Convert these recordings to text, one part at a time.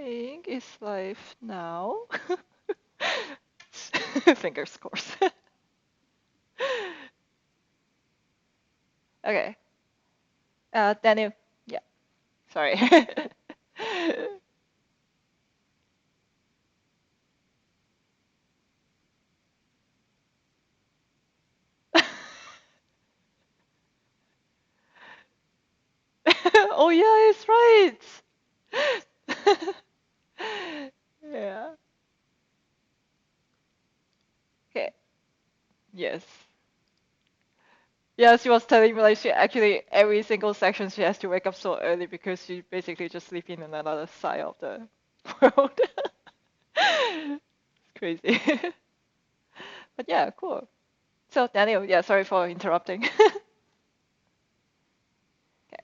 think it's live now. Fingers crossed. Okay. Daniel. Yeah. Sorry. Oh yeah, it's right. Yeah. Okay. Yes. Yeah, she was telling me like she actually every single section she has to wake up so early because she basically just sleep in another side of the world. It's crazy. But yeah, cool. So Daniel, yeah, sorry for interrupting. Okay.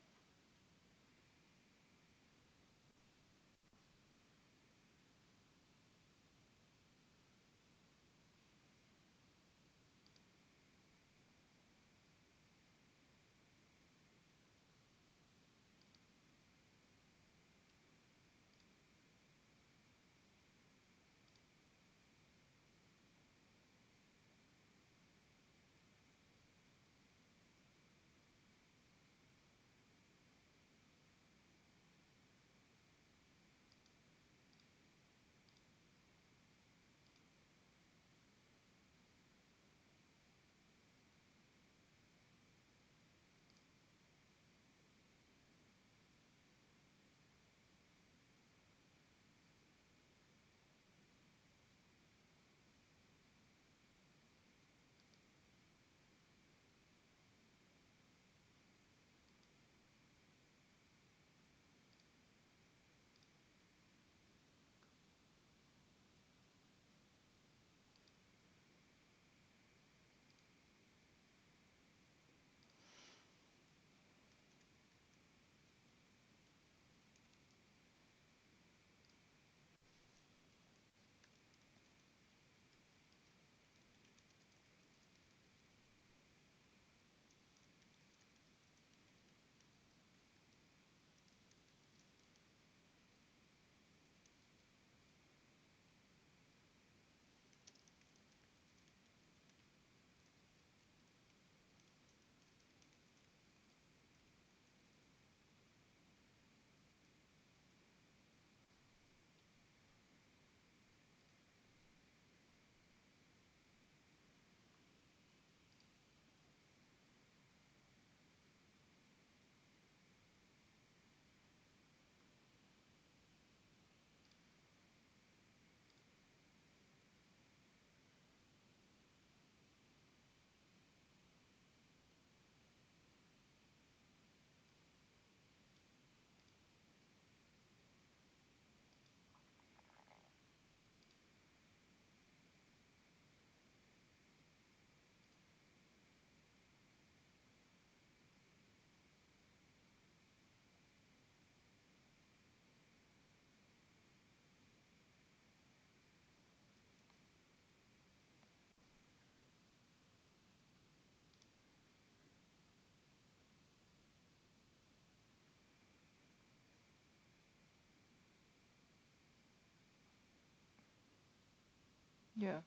Yeah.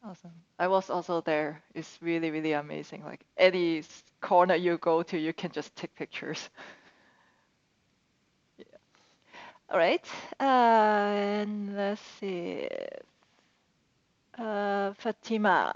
Awesome. I was also there. It's really, really amazing. Like any corner you go to, you can just take pictures. Yeah. All right. And let's see. Fatima.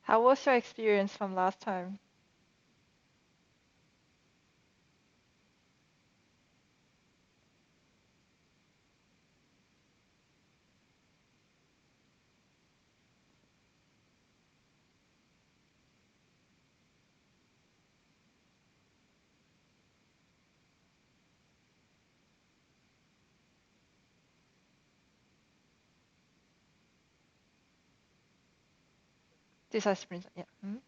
How was your experience from last time? Design sprint, yeah. Mhm.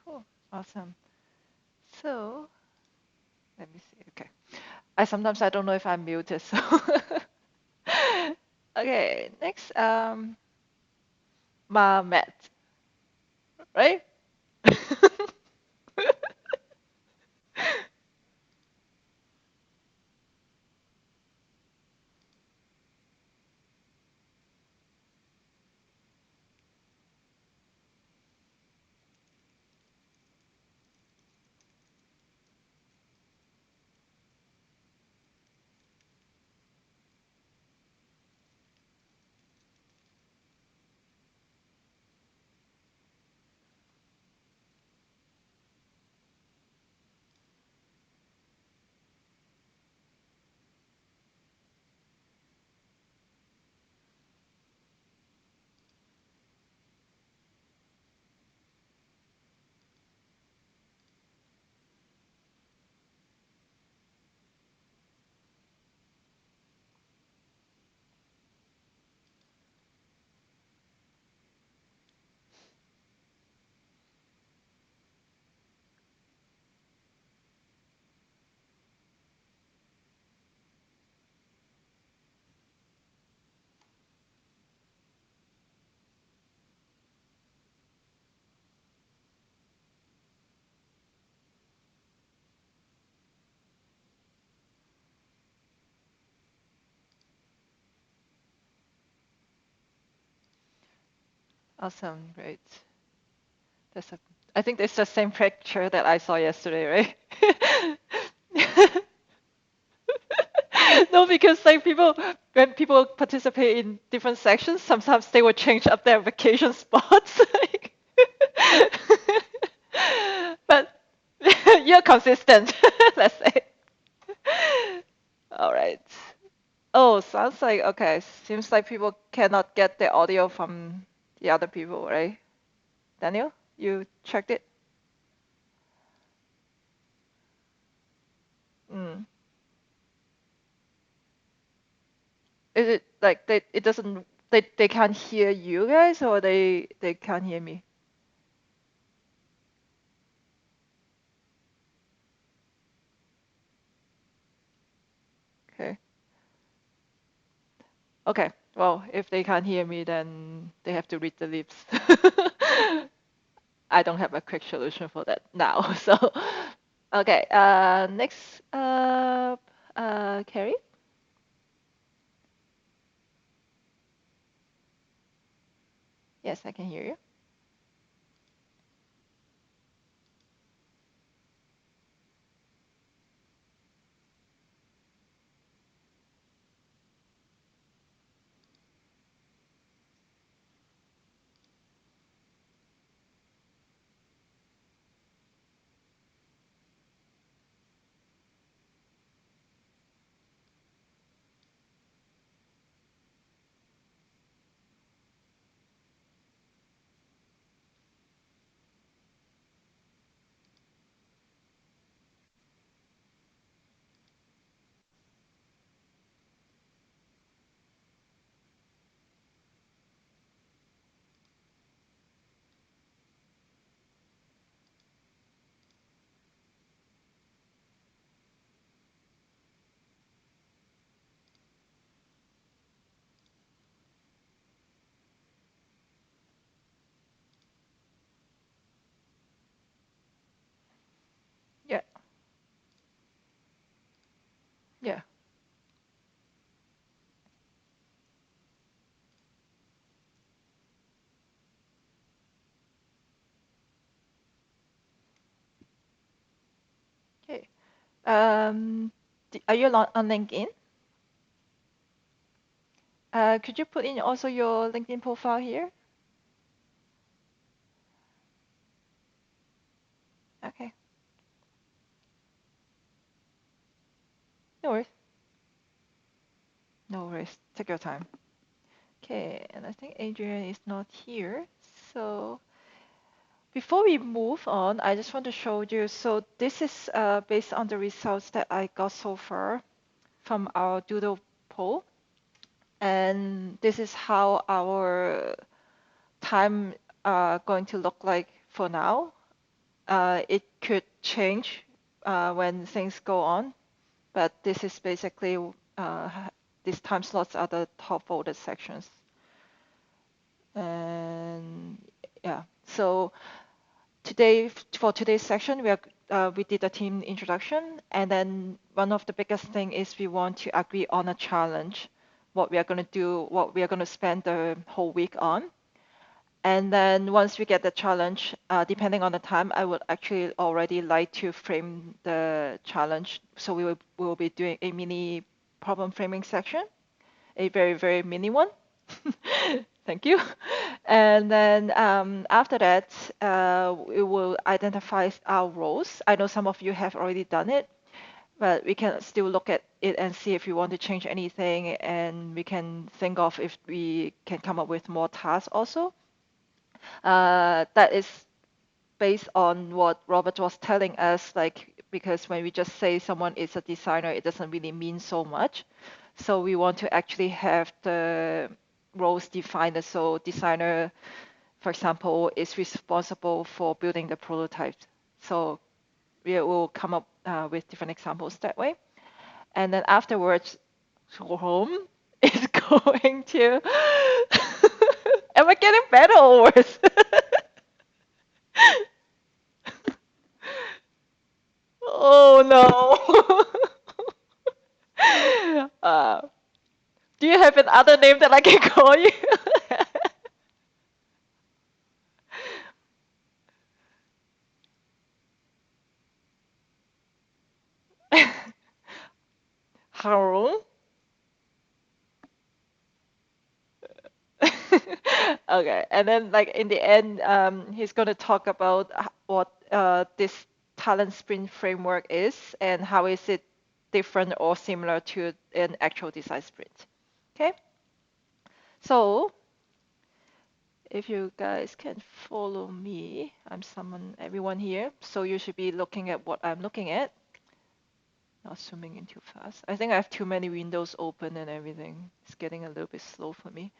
Cool. Awesome. So let me see. Okay. I don't know if I'm muted, so okay, next Mamet, right? Awesome, great. That's a, I think it's the same picture that I saw yesterday, right? No, because like people, when people participate in different sections, sometimes they will change up their vacation spots. Like, but you're consistent, let's say. All right. Oh, sounds like okay. Seems like people cannot get the audio from the other people, right? Daniel, you checked it? Mm. Is it like it doesn't they can't hear you guys or they can't hear me? Okay. Okay. Well, if they can't hear me, then they have to read the lips. I don't have a quick solution for that now. So, okay. Next up, Carrie. Yes, I can hear you. Are you on LinkedIn? Could you put in also your LinkedIn profile here? Okay, no worries. No worries. Take your time. Okay, and I think Adrian is not here. So before we move on, I just want to show you. So this is based on the results that I got so far from our Doodle poll. And this is how our time going to look like for now. It could change when things go on, but this is basically these time slots are the top voted sections. And yeah, so today for today's section, we did a team introduction, and then one of the biggest thing is we want to agree on a challenge, what we are going to do, what we are going to spend the whole week on. And then once we get the challenge, depending on the time, I would actually already like to frame the challenge. So we will be doing a mini problem framing section, a very, very mini one. Thank you. And then after that, we will identify our roles. I know some of you have already done it, but we can still look at it and see if we want to change anything, and we can think of if we can come up with more tasks also. That is based on what Robert was telling us, like, because when we just say someone is a designer, it doesn't really mean so much. So we want to actually have the roles defined. So designer, for example, is responsible for building the prototype. So we will come up with different examples that way. And then afterwards, home is going to. Am I getting better or worse? Oh no. Do you have another name that I can call you? Harun? Okay, and then like in the end, he's going to talk about what this talent sprint framework is and how is it different or similar to an actual design sprint. Okay, so if you guys can follow me, I'm someone, everyone here, so you should be looking at what I'm looking at. Not zooming in too fast. I think I have too many windows open and everything. It's getting a little bit slow for me.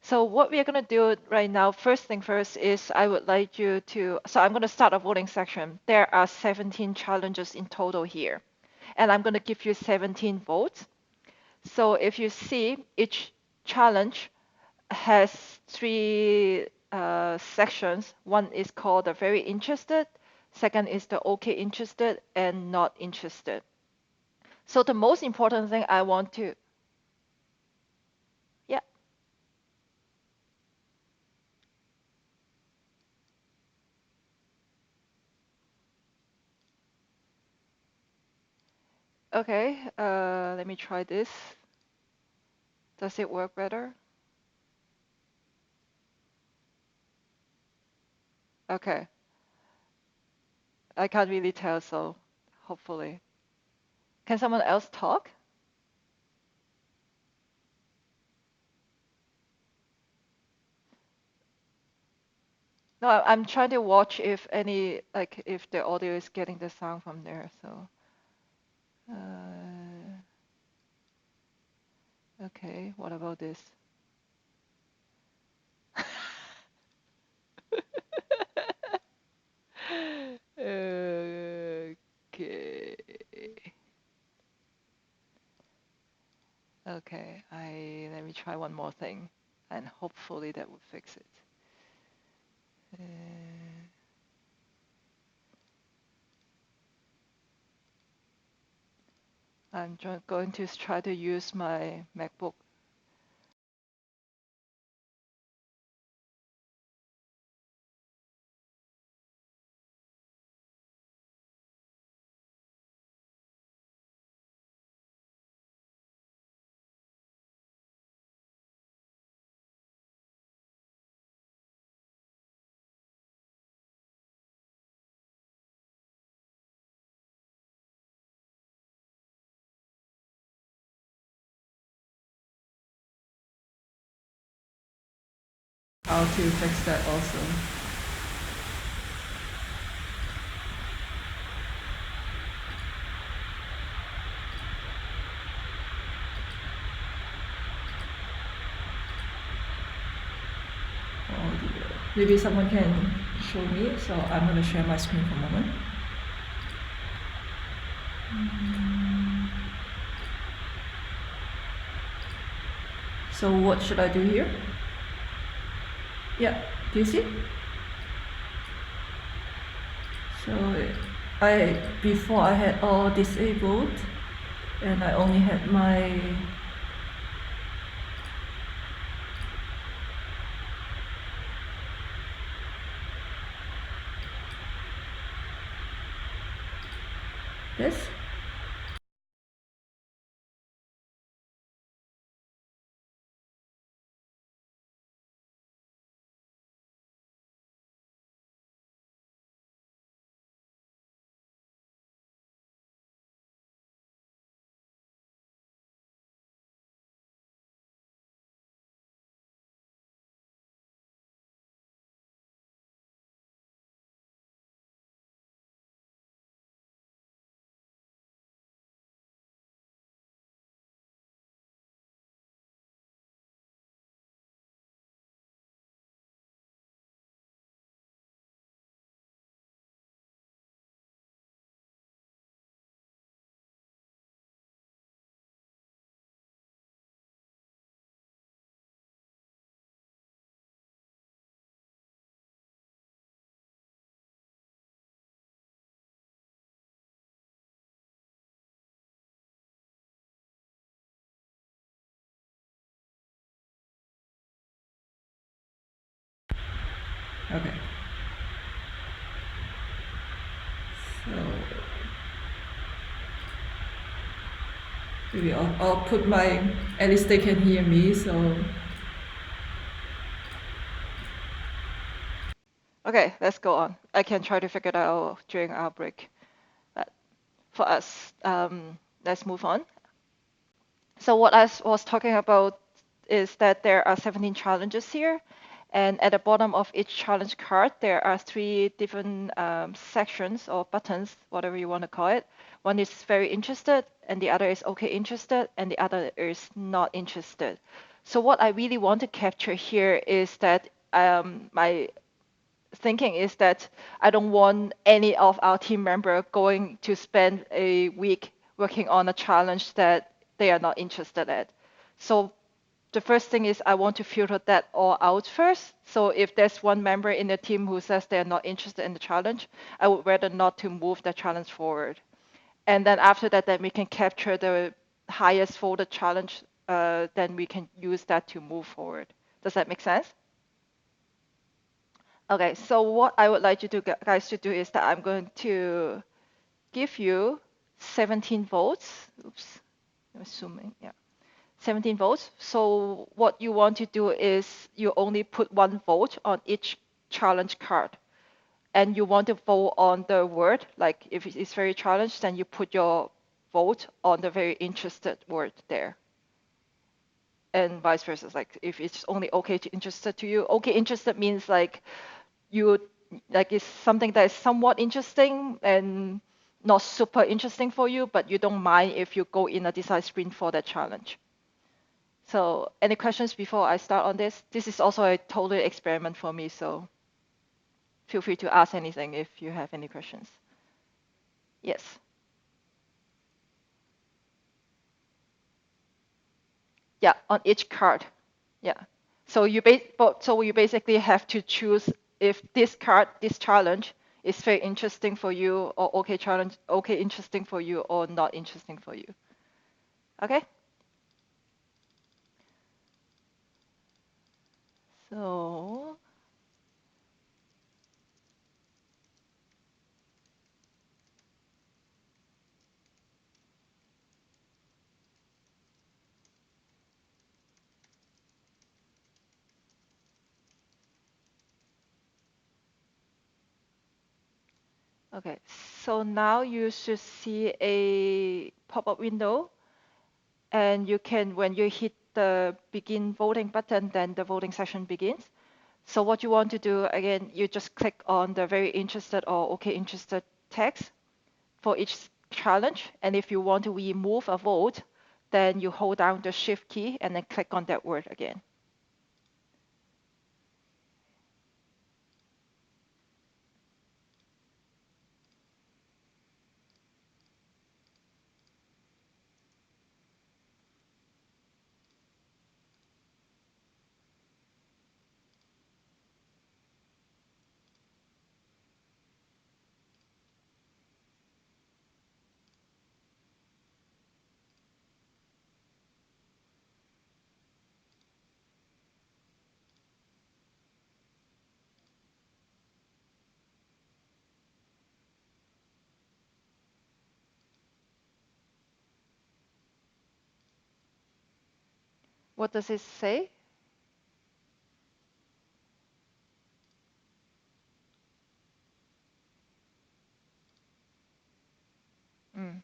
So what we are going to do right now, first thing first is I would like you to, so I'm going to start a voting section. There are 17 challenges in total here. And I'm going to give you 17 votes. So if you see each challenge has three sections. One is called the very interested. Second is the okay interested and not interested. So the most important thing I want to, yeah, okay, let me try this. Does it work better? Okay, I can't really tell, so hopefully. Can someone else talk? No, I'm trying to watch if any, like, if the audio is getting the sound from there, so. Okay, what about this? Okay. Okay, I let me try one more thing, and hopefully that will fix it. Uh, I'm going to try to use my MacBook. how to fix that also. Oh dear. Maybe someone can show me. So I'm going to share my screen for a moment. So what should I do here? Yeah, do you see? So before I had all disabled and I only had my this. Okay. So maybe I'll put my, at least they can hear me, so. Okay, let's go on. I can try to figure it out during our break. But for us, let's move on. So what I was talking about is that there are 17 challenges here. And at the bottom of each challenge card, there are three different sections or buttons, whatever you want to call it. One is very interested, and the other is okay interested, and the other is not interested. So what I really want to capture here is that my thinking is that I don't want any of our team member going to spend a week working on a challenge that they are not interested at. So the first thing is I want to filter that all out first. So if there's one member in the team who says they're not interested in the challenge, I would rather not to move the challenge forward. And then after that, then we can capture the highest voted challenge. Then we can use that to move forward. Does that make sense? Okay, so what I would like you to guys to do is that I'm going to give you 17 votes. Oops, I'm assuming, yeah. 17 votes. So what you want to do is you only put one vote on each challenge card. And you want to vote on the word, like if it's very challenged, then you put your vote on the very interested word there. And vice versa, like if it's only okay to interested to you, okay interested means like you like it's something that is somewhat interesting and not super interesting for you, but you don't mind if you go in a design sprint for that challenge. So any questions before I start on this? This is also a total experiment for me, so feel free to ask anything if you have any questions. Yes. Yeah, on each card. Yeah. So you basically have to choose if this card, this challenge is very interesting for you or okay interesting for you or not interesting for you. Okay? So okay, so now you should see a pop-up window, and you can, when you hit the begin voting button, then the voting session begins. So what you want to do, again, you just click on the very interested or okay interested text for each challenge. And if you want to remove a vote, then you hold down the shift key and then click on that word again. What does it say? Mm.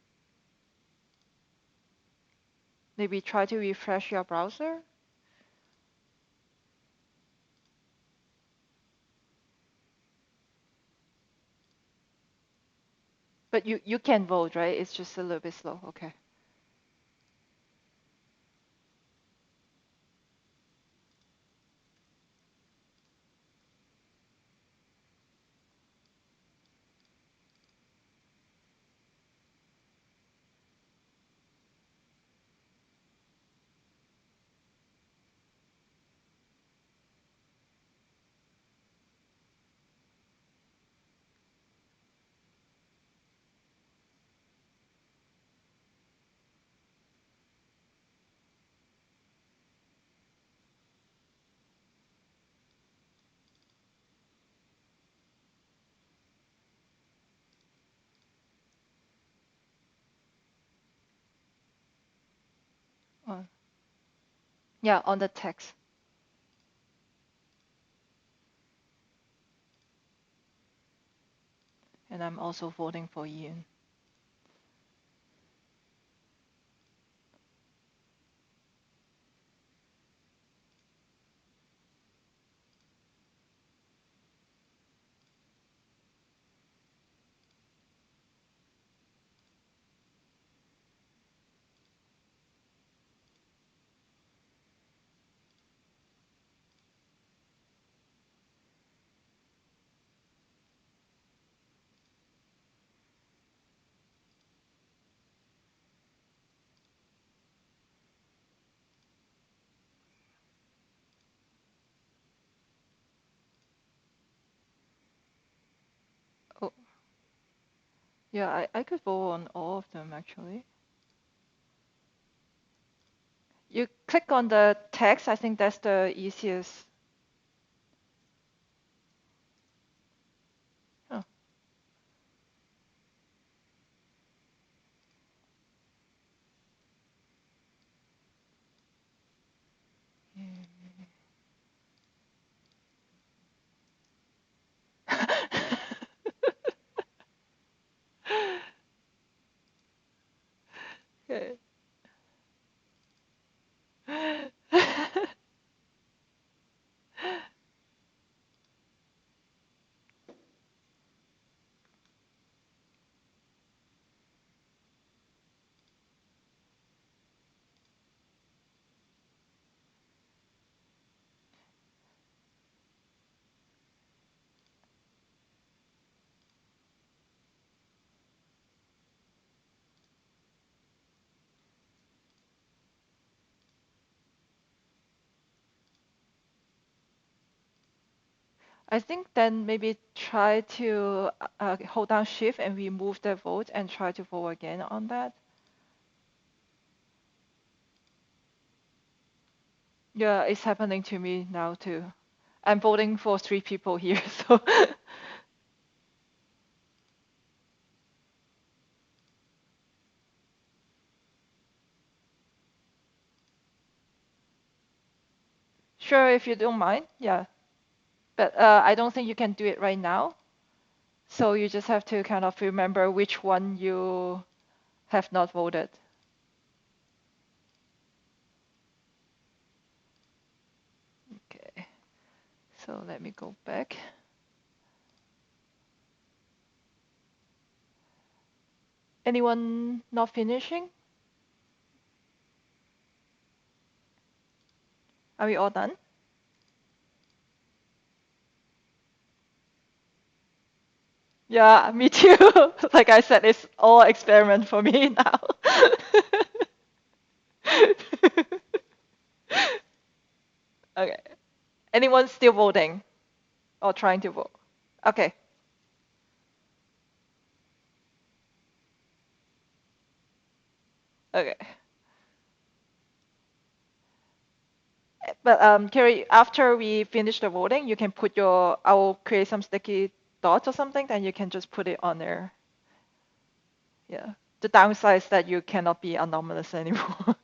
Maybe try to refresh your browser. But you can vote, right? It's just a little bit slow. Okay. Oh, yeah, on the text. And I'm also voting for Ian. Oh, yeah, I could vote on all of them actually. You click on the text. I think that's the easiest. Oh, yeah. I think then maybe try to hold down shift and remove the vote and try to vote again on that. Yeah, it's happening to me now too. I'm voting for 3 people here, so sure if you don't mind. Yeah, but I don't think you can do it right now. So you just have to kind of remember which one you have not voted. Okay. So let me go back. Anyone not finishing? Are we all done? Yeah, me too. Like I said, it's all experiment for me now. Okay. Anyone still voting or trying to vote? Okay. Okay. But Carrie, after we finish the voting, you can put your, I'll create some sticky dots or something, then you can just put it on there. Yeah. The downside is that you cannot be anomalous anymore.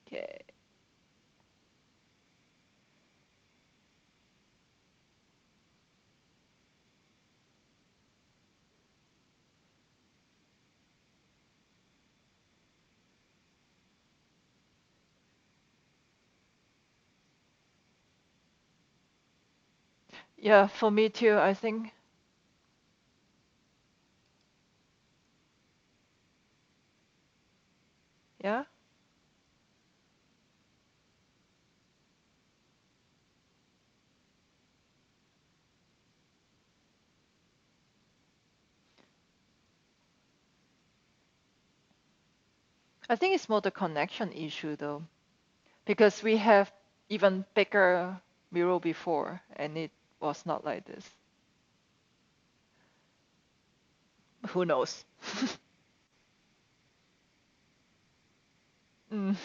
Okay. Yeah, for me too, I think. Yeah. I think it's more the connection issue though, because we have even bigger mural before and it was not like this. Who knows? Mm.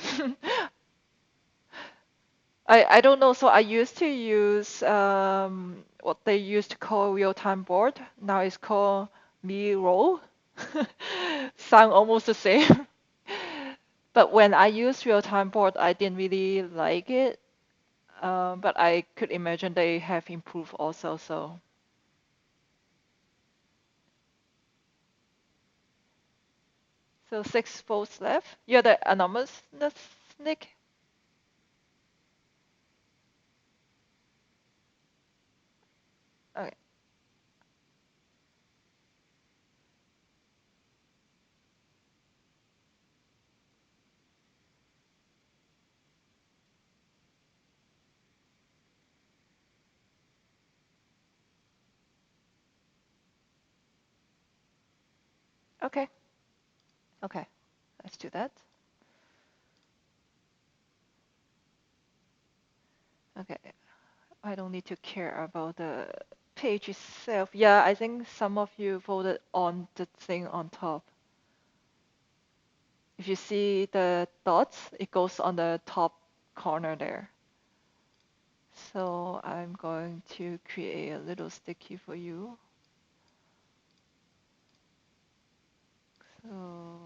I don't know. So I used to use what they used to call real-time board. Now it's called Miro. Sound almost the same. But when I used real-time board, I didn't really like it. But I could imagine they have improved also. So 6 votes left. You're the anonymousness, Nick? Okay. Okay. Okay. Let's do that. Okay. I don't need to care about the page itself. Yeah, I think some of you voted on the thing on top. If you see the dots, it goes on the top corner there. So I'm going to create a little sticky for you. So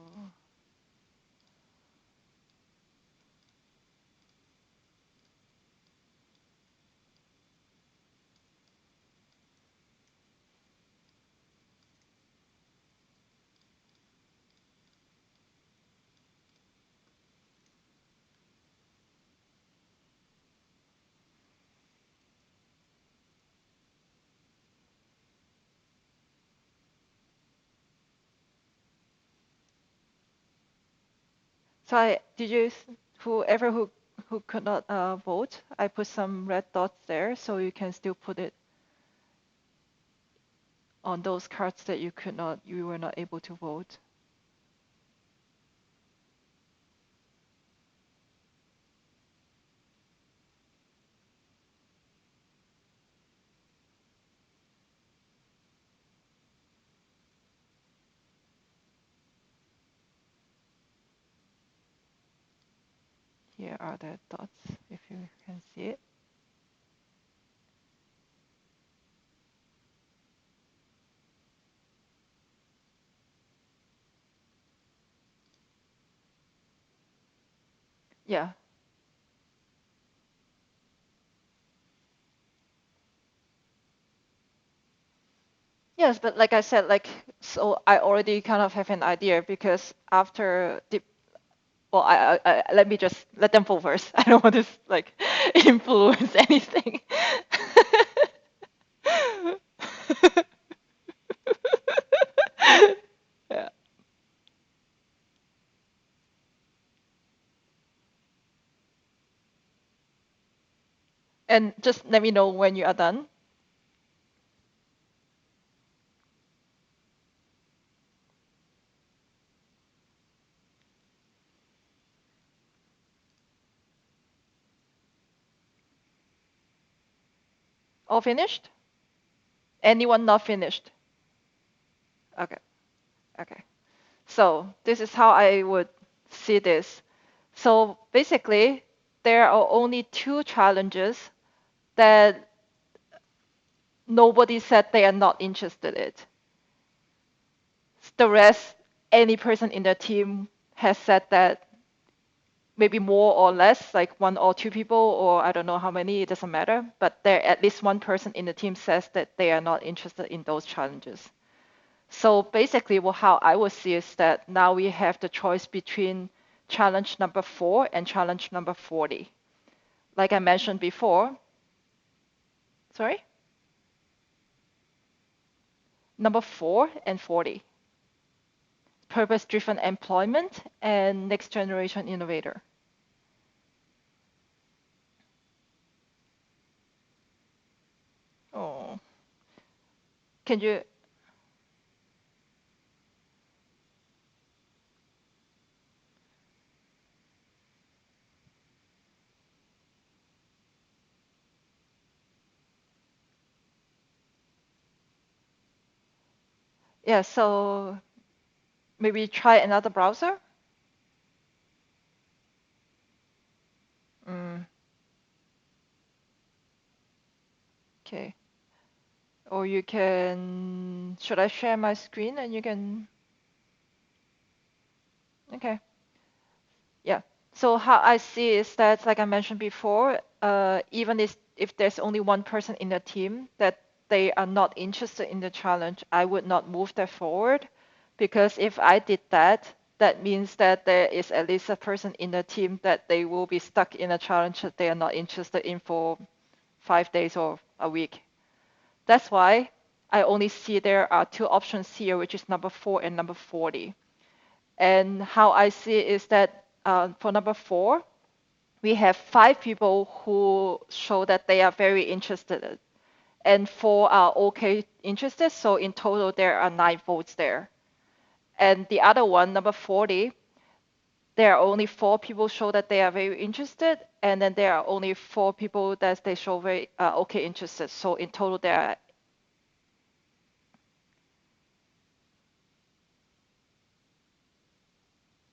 so I did you whoever who could not vote, I put some red dots there so you can still put it on those cards that you were not able to vote. Here are the dots if you can see it. Yeah. Yes, but like I said, like, so I already kind of have an idea because after the, well, let me just let them fall first. I don't want to like influence anything. Yeah. And just let me know when you are done. All finished? Anyone not finished? Okay. Okay. So this is how I would see this. So basically, there are only two challenges that nobody said they are not interested in. The rest, any person in the team has said that maybe more or less, like one or two people, or I don't know how many, it doesn't matter. But there at least one person in the team says that they are not interested in those challenges. So basically, how I would see is that now we have the choice between challenge number 4 and challenge number 40. Like I mentioned before, sorry, number 4 and 40, purpose-driven employment and next generation innovator. Oh, can you? Yeah, so maybe try another browser. Mm, okay. Or you can, should I share my screen and you can, okay. Yeah. So how I see is that, like I mentioned before, even if there's only one person in the team that they are not interested in the challenge, I would not move that forward, because if I did that, that means that there is at least a person in the team that they will be stuck in a challenge that they are not interested in for 5 days or a week. That's why I only see there are two options here, which is number 4 and number 40. And how I see it is that for number 4, we have 5 people who show that they are very interested, and 4 are okay interested. So in total, there are 9 votes there. And the other one, number 40, there are only 4 people show that they are very interested, and then there are only 4 people that they show very okay interested. So in total, there are.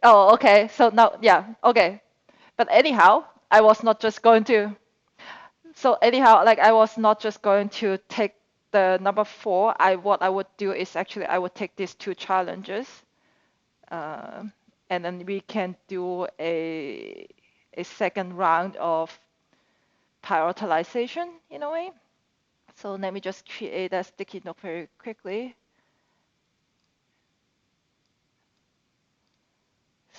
Oh, okay. So now, yeah, okay. But anyhow, I was not just going to. So anyhow, like I was not just going to take the number 4. What I would do is actually I would take these two challenges, uh, and then we can do a second round of prioritization in a way. So let me just create a sticky note very quickly.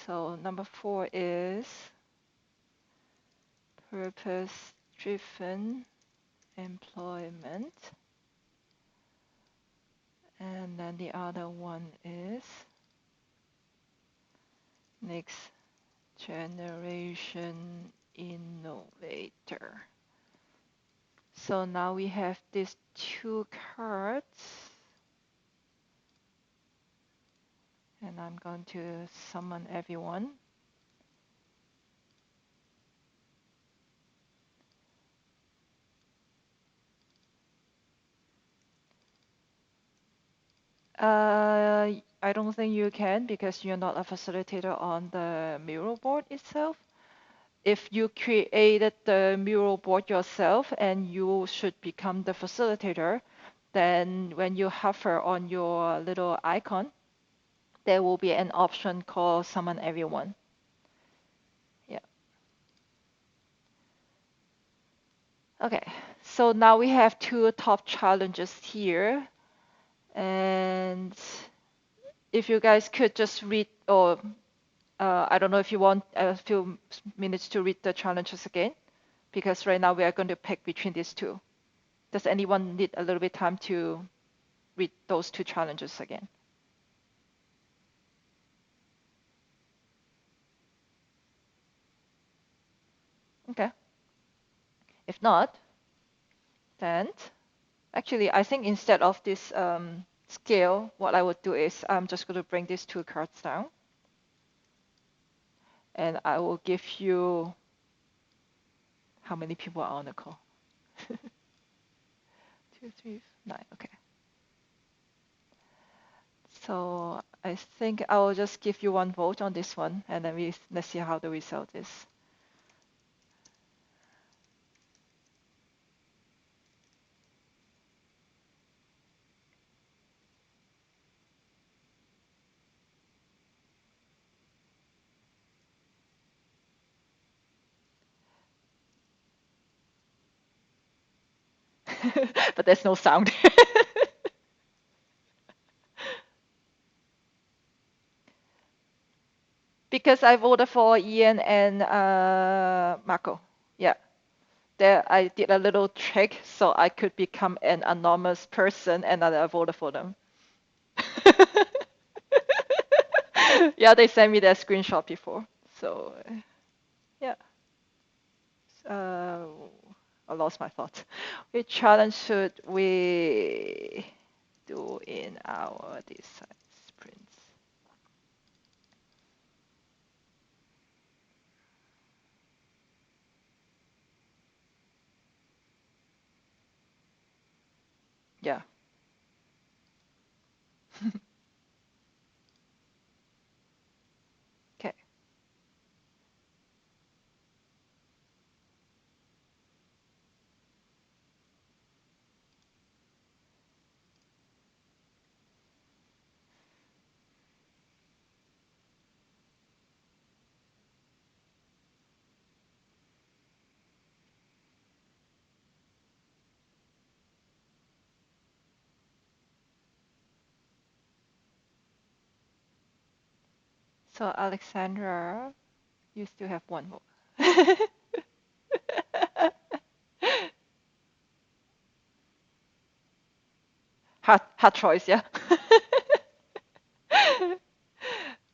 So number 4 is purpose-driven employment. And then the other one is next generation innovator. So now we have these two cards, and I'm going to summon everyone. I don't think you can because you're not a facilitator on the mural board itself. If you created the mural board yourself and you should become the facilitator, then when you hover on your little icon, there will be an option called summon everyone. Yeah. Okay. So now we have two top challenges here. And if you guys could just read, or I don't know if you want a few minutes to read the challenges again, because right now we are going to pick between these two. Does anyone need a little bit time to read those two challenges again? Okay. If not, then actually I think instead of this scale, what I would do is I'm just going to bring these two cards down, and I will give you how many people are on the call. 2, 3, 9. Okay. So I think I will just give you one vote on this one, and then let's see how the result is. But there's no sound. Because I voted for Ian and Marco. Yeah. There I did a little trick so I could become an anonymous person, and then I voted for them. Yeah, they sent me their screenshot before. So yeah. Uh, I lost my thought. Which challenge should we do in our design sprints? Yeah. Okay. So Alexandra, you still have one more. Hard choice, yeah.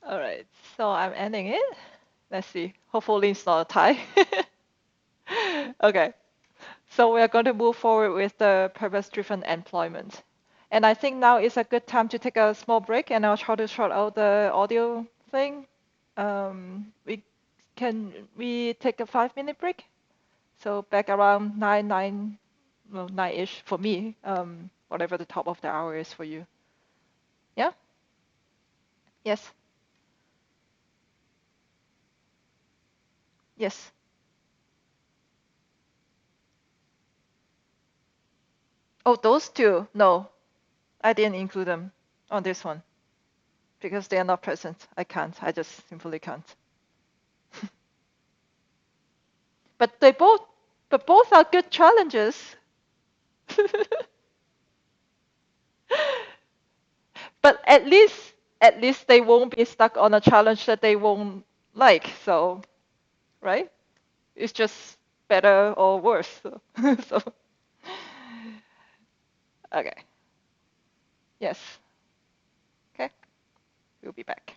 All right, so I'm ending it. Let's see. Hopefully it's not a tie. Okay, so we are going to move forward with the purpose-driven employment. And I think now is a good time to take a small break, and I'll try to sort out the audio thing. We we take a 5 minute break? So back around 9, well, 9-ish for me, whatever the top of the hour is for you. Yeah? Yes. Yes. Oh, those two. No, I didn't include them on this one because they are not present. I can't. I just simply can't. But both are good challenges. But at least they won't be stuck on a challenge that they won't like. So, right? It's just better or worse. So, so okay. Yes. Okay. We'll be back.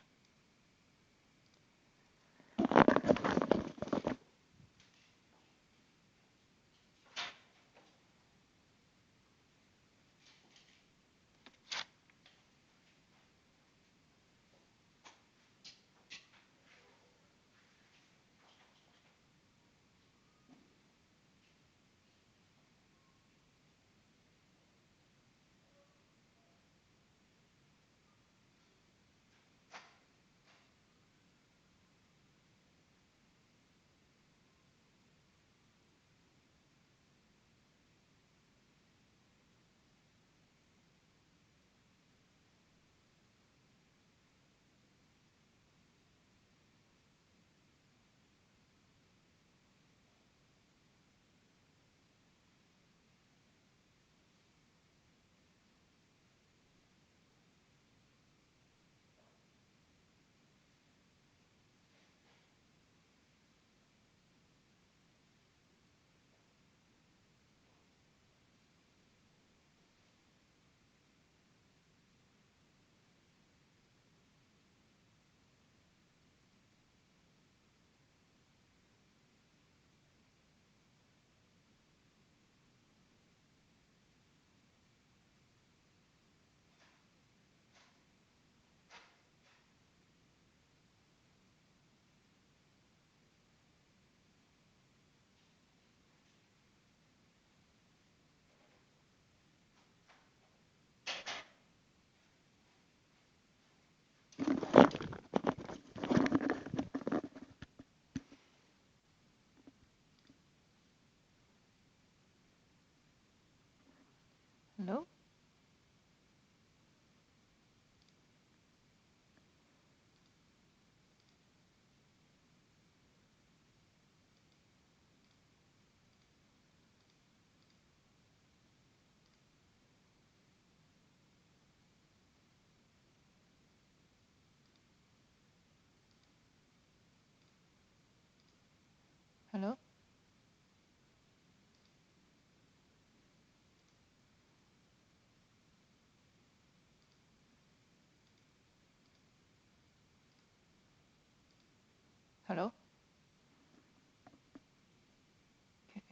Hello? Okay.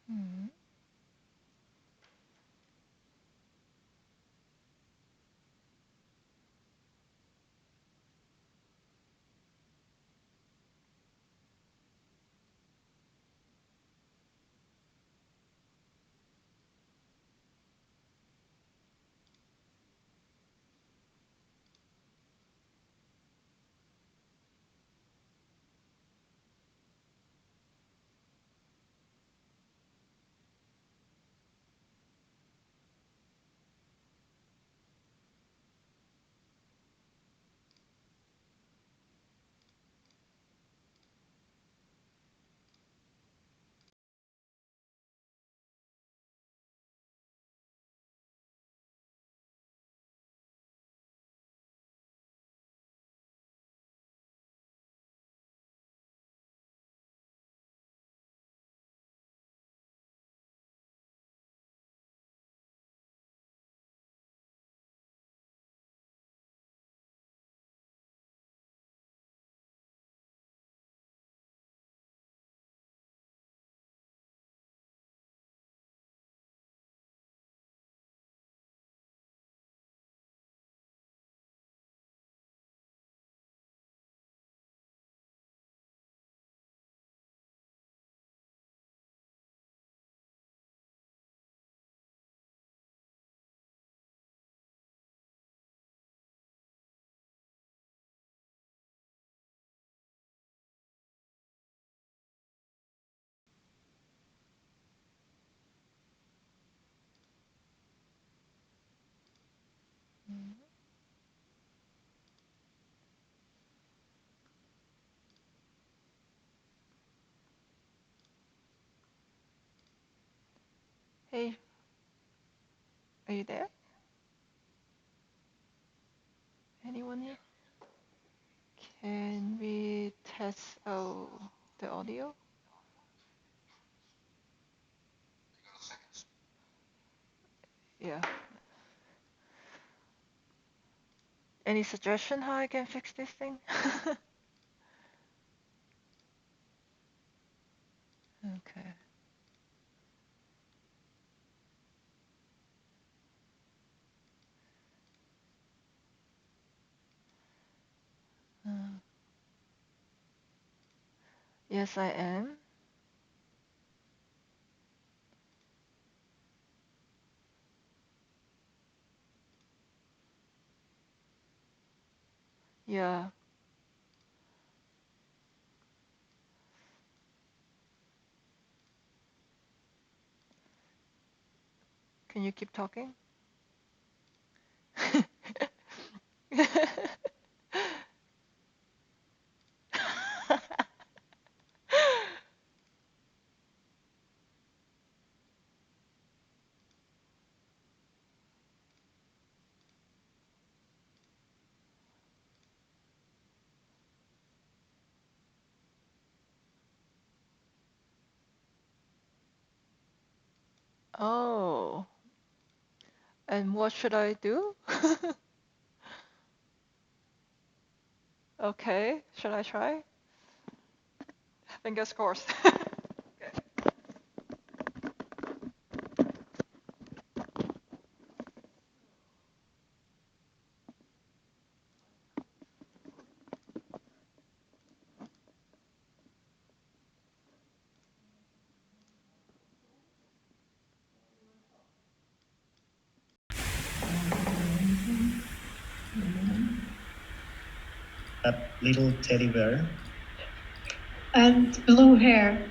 Hmm. Hmm. Hey, are you there? Anyone here? Can we test out the audio? Yeah. Any suggestion how I can fix this thing? Okay. Uh, yes, I am. Yeah. Can you keep talking? Oh, and what should I do? Okay, should I try? Fingers crossed. Okay. A little teddy bear. And blue hair.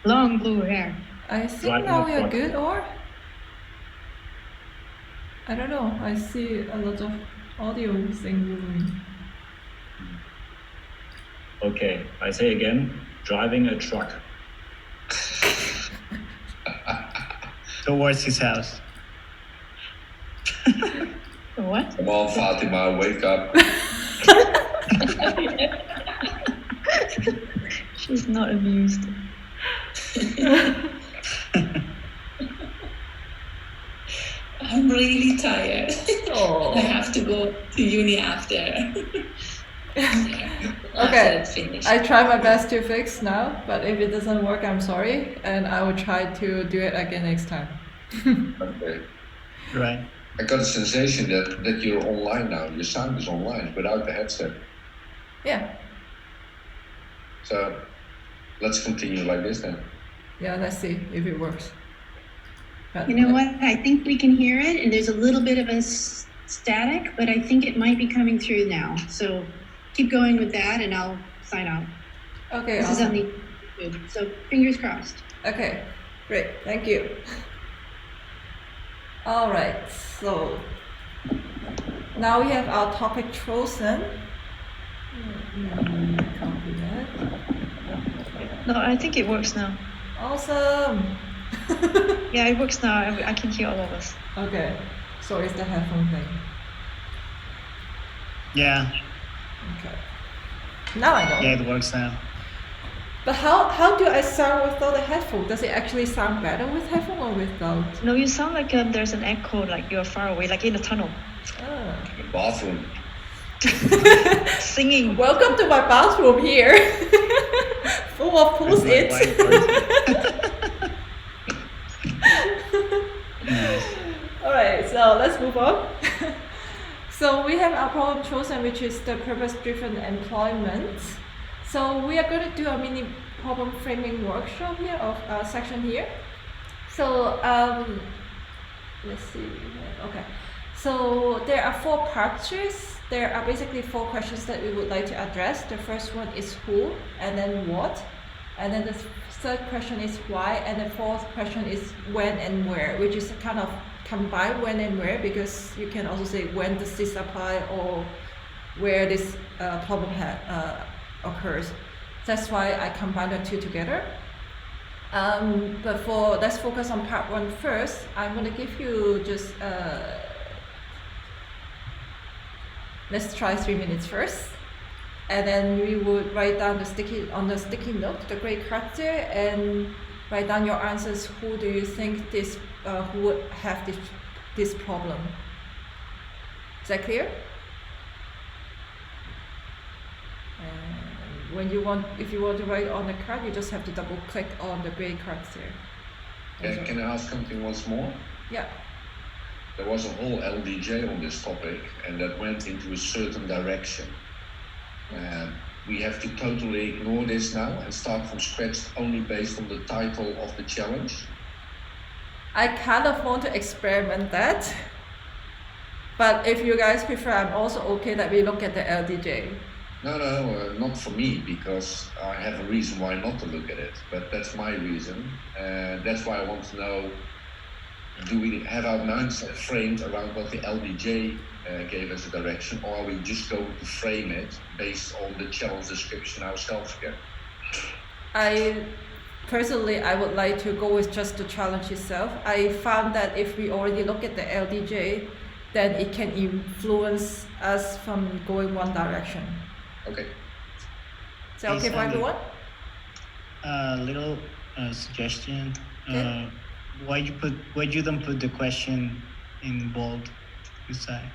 Long blue hair. I think Driving now a we are truck. good, or? I don't know. I see a lot of audio thing moving. Okay, I say again, driving a truck. Towards his house. What? Come on, Fatima, wake up. She's not amused. I'm really tired. Oh. I have to go to uni after. Okay, After finish. I try my best to fix now, but if it doesn't work, I'm sorry, and I will try to do it again next time. Okay. Right. I got a sensation that you're online now. Your sound is online without the headset. Yeah, So let's continue like this then. yeah, let's see if it works. But You know what? I think we can hear it, and there's a little bit of a static, but I think it might be coming through now. So keep going with that, and I'll sign off. Okay, This is on awesome. the YouTube, so fingers crossed. Okay, great, thank you. All right, so now we have our topic chosen. Let me copy that. No, I think it works now. Awesome. Yeah, it works now. I can hear all of us. Okay, so it's the headphone thing. Yeah, Okay. Now I know. yeah, it works now. But how do I sound without the headphone? Does it actually sound better with headphone or without? No, you sound like there's an echo, like you're far away, like in a tunnel. Ah. The bathroom. Singing. Welcome to my bathroom here. Full of With my post-its. white person. Nice. Alright, so let's move on. So we have our problem chosen, which is the purpose-driven employment. So we are going to do a mini problem framing workshop here of section here. So let's see. Okay. So there are 4 parts to this. There are basically 4 questions that we would like to address. The first one is who, and then what, and then the third question is why, and the fourth question is when and where, which is kind of combine when and where, because you can also say when does this apply or where this problem occurs. That's why I combine the 2 together. But let's focus on part 1 first. I'm going to give you just let's try 3 minutes first, and then we would write down the sticky note, the gray character, and write down your answers. Who do you think who would have this problem? Is that clear? And if you want to write on the card, you just have to double click on the gray character. Can I ask something once more? Yeah. There was a whole LDJ on this topic, and that went into a certain direction. We have to totally ignore this now and start from scratch only based on the title of the challenge. I kind of want to experiment that, but if you guys prefer, I'm also okay that we look at the LDJ. No, not for me, because I have a reason why not to look at it, but that's my reason. That's why I want to know, do we have our minds framed around what the LDJ gave us a direction, or are we just going to frame it based on the challenge description ourselves again? Personally, I would like to go with just the challenge itself. I found that if we already look at the LDJ, then it can influence us from going one direction. Okay. Is that okay for everyone? Little suggestion. Okay. Why you don't put the question in bold? you say.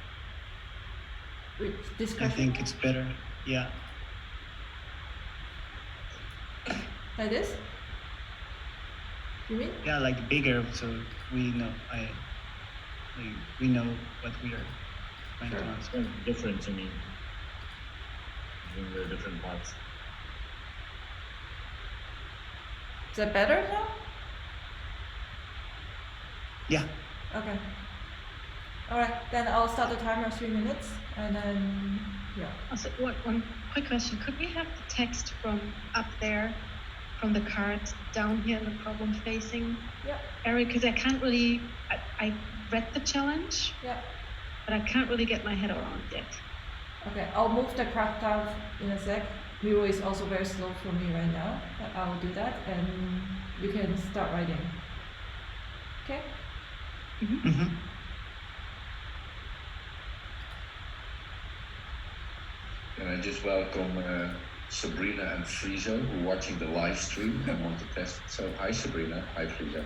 Which I discussion? think it's better. Yeah. Like this? You mean? Yeah, like bigger, so we know. We know what we are trying to Sure. answer. It's different to me between the different parts. Is that better now? Yeah. Okay. All right, then I'll start the timer 3 minutes, and then yeah. Also, one quick question. Could we have the text from up there, from the card down here in the problem facing Yeah. area? Because I can't really, I read the challenge, Yeah. but I can't really get my head around it yet. Okay, I'll move the craft out in a sec. Miro is also very slow for me right now, but I'll do that, and you can start writing. Okay? Mm-hmm. Can I just welcome Sabrina and Friso, who are watching the live stream and want to test. So, hi Sabrina, hi Friso.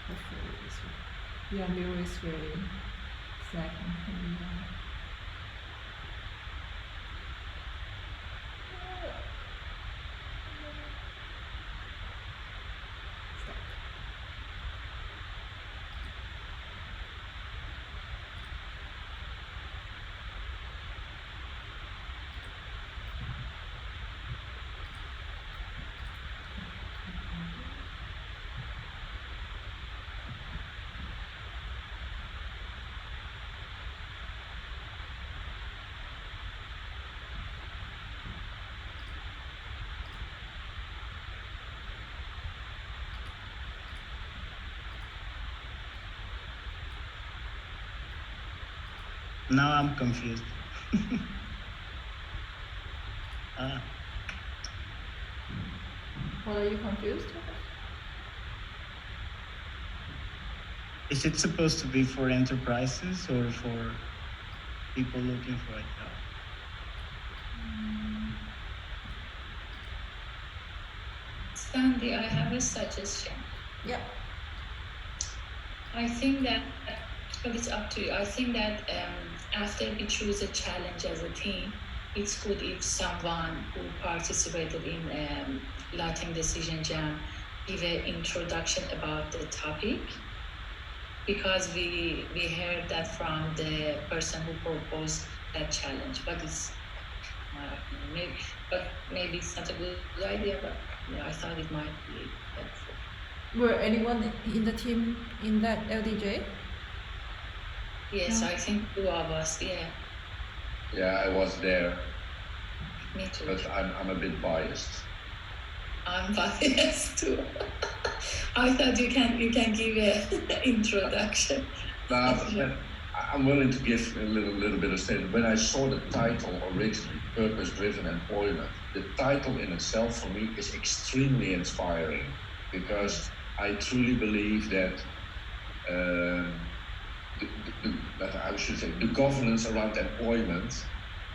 Hopefully this will- Yeah, Miro is very slacking. Stop. Now I'm confused. What are you confused with? Is it supposed to be for enterprises or for people looking for a job? Sandy, I have a suggestion. Yeah. I think that, well, it's up to you. I think that after we choose a challenge as a team, it's good if someone who participated in Latin Decision Jam give an introduction about the topic, because we heard that from the person who proposed that challenge. But it's maybe it's not a good idea. But yeah, I thought it might be helpful. Were anyone in the team in that LDJ? Yes, No. I think 2 of us. Yeah, Yeah, I was there, me too. but I'm a bit biased. I'm biased too. I thought you can give an introduction. But I'm willing to give a little bit of statement. When I saw the title originally, Purpose-Driven Employment, the title in itself for me is extremely inspiring, because I truly believe that the governance around employment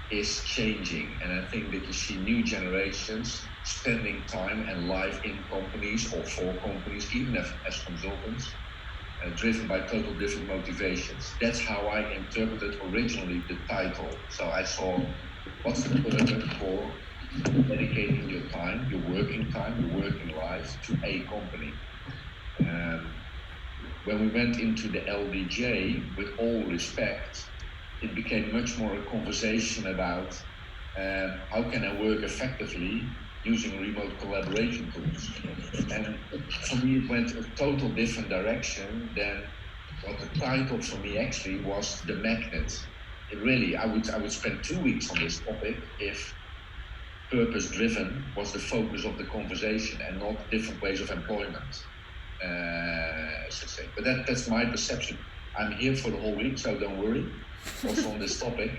is changing, and I think that you see new generations spending time and life in companies or for companies, even as consultants, driven by total different motivations. That's how I interpreted originally the title. So I saw, what's the purpose for dedicating your time, your working life to a company? When we went into the LDJ, with all respect, it became much more a conversation about how can I work effectively using remote collaboration tools. And for me, it went a total different direction than what the title for me actually was, the magnet. It really, I would spend 2 weeks on this topic if purpose-driven was the focus of the conversation and not different ways of employment. I should say. But that's my perception. I'm here for the whole week, so don't worry. Also on this topic.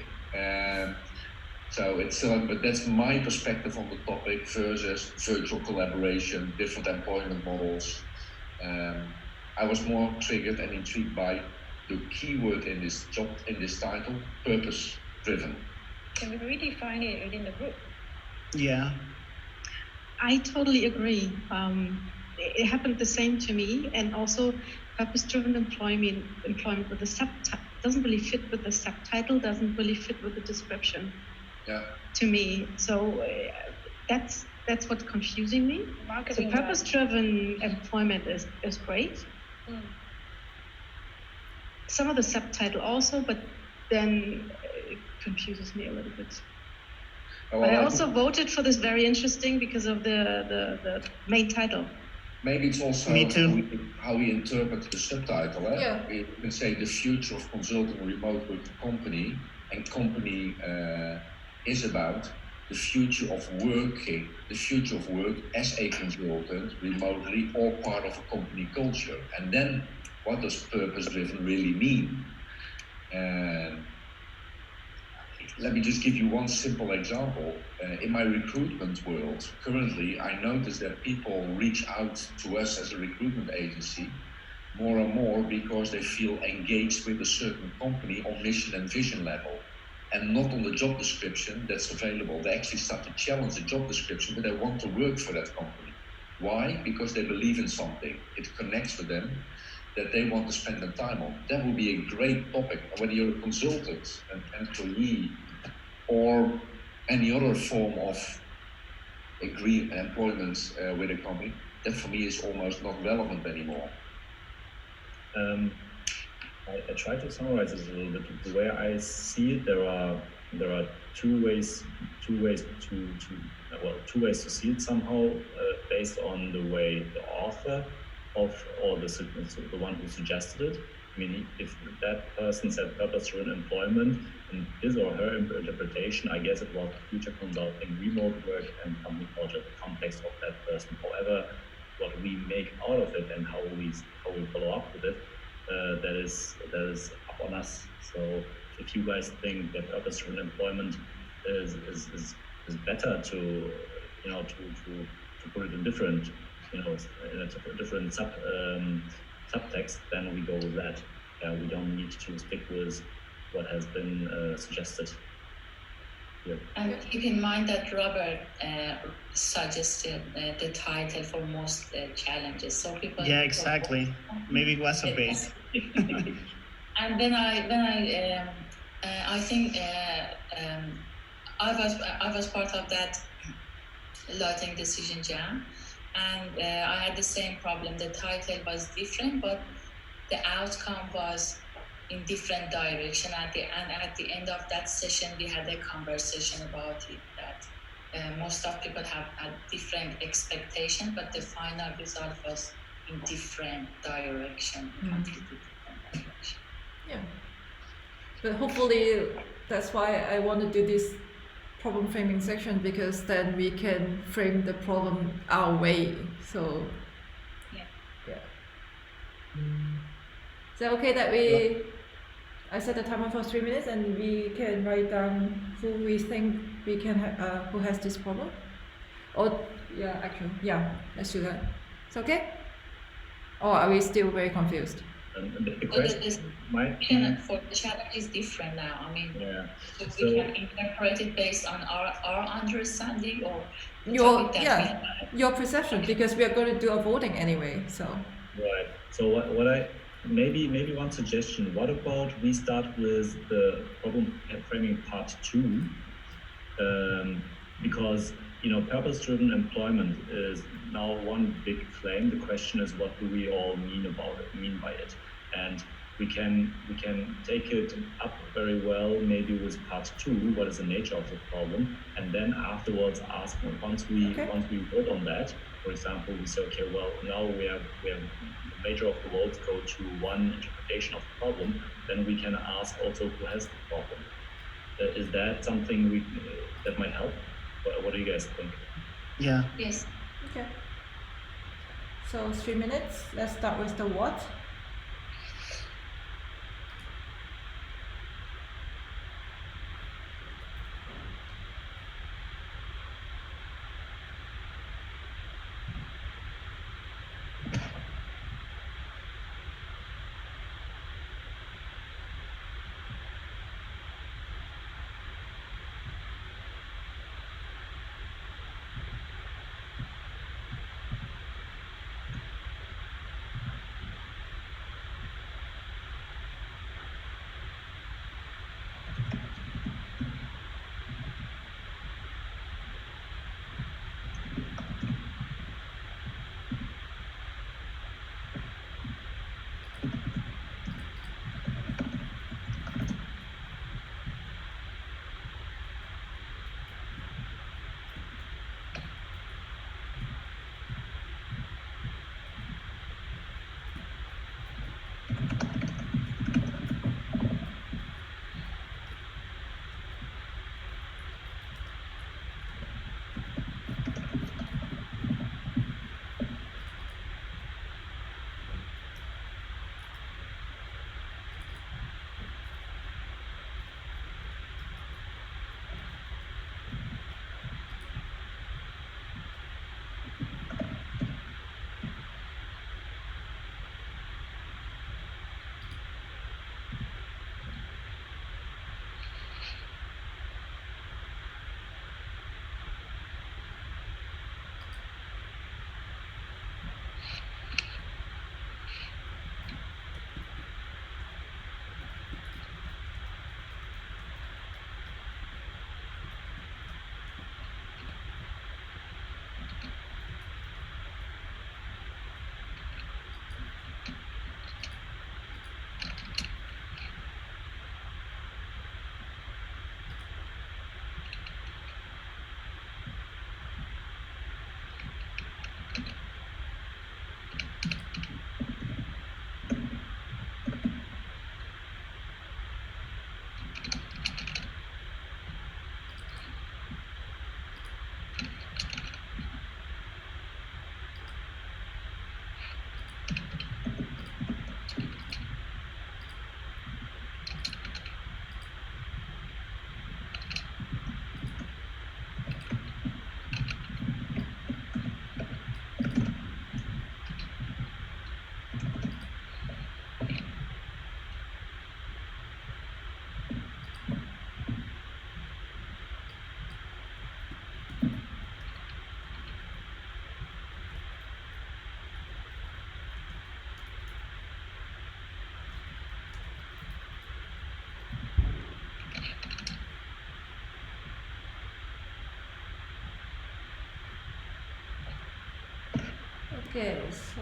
So it's but that's my perspective on the topic versus virtual collaboration, different employment models. I was more triggered and intrigued by the keyword in this title, purpose-driven. Can we redefine it in the group? Yeah. I totally agree. it happened the same to me, and also purpose-driven employment with the subtitle doesn't really fit with the subtitle, doesn't really fit with the description. Yeah. To me, so that's what's confusing me. Marketing So purpose-driven employment is great. Some of the subtitle also, but then it confuses me a little bit. Well, but I also voted for this very interesting because of the main title. Maybe it's also Me too. how we interpret the subtitle. Eh? Yeah. You can say the future of consulting remote with the company, and company is about the future of working, the future of work as a consultant remotely or part of a company culture. And then what does purpose-driven really mean? Let me just give you one simple example. In my recruitment world, currently, I notice that people reach out to us as a recruitment agency more and more because they feel engaged with a certain company on mission and vision level, and not on the job description that's available. They actually start to challenge the job description, but they want to work for that company. Why? Because they believe in something. It connects with them, that they want to spend their time on. That would be a great topic, whether you're a consultant, an employee, or any other form of employment with a company. That for me is almost not relevant anymore. I try to summarize this a little bit. The way I see it, there are two ways to see it somehow, based on the way the author or the one who suggested it. I mean, if that person said purpose-driven employment, in his or her interpretation, I guess it was future consulting, remote work, and company culture, the context of that person. However, what we make out of it and how we follow up with it, that is up on us. So if you guys think that purpose-driven employment is better to put it in different, in a different subtext, then we go with that. We don't need to stick with what has been suggested here. And keep in mind that Robert suggested the title for most challenges, so people. Yeah, exactly. Maybe it was a bait. And then I think I was part of that Lighting Decision Jam, and I had the same problem. The title was different, but the outcome was in different direction. At the end of that session, we had a conversation about it, that most of people have a different expectation, but the final result was in different direction. Completely different direction. Yeah. But hopefully that's why I want to do this problem framing section, because then we can frame the problem our way. So Yeah. Is that okay that I set the timer for 3 minutes and we can write down who we think we can who has this problem? Or let's do that. It's okay? Or are we still very confused? The question might be, for the challenge is different now. I mean, so we can interpret it based on our understanding or your perception, because we are going to do a voting anyway. So right. So what I maybe one suggestion. What about we start with the problem framing part 2, because purpose-driven employment is now one big claim. The question is, what do we all mean by it? And we can take it up very well, maybe with part 2, what is the nature of the problem, and then afterwards ask, once we vote on that, for example, we say, okay, well, now we have the major of the votes go to one interpretation of the problem, then we can ask also who has the problem. Is that something that might help? What do you guys think? Yeah. Yes. okay. So 3 minutes. Let's start with the what. Okay, so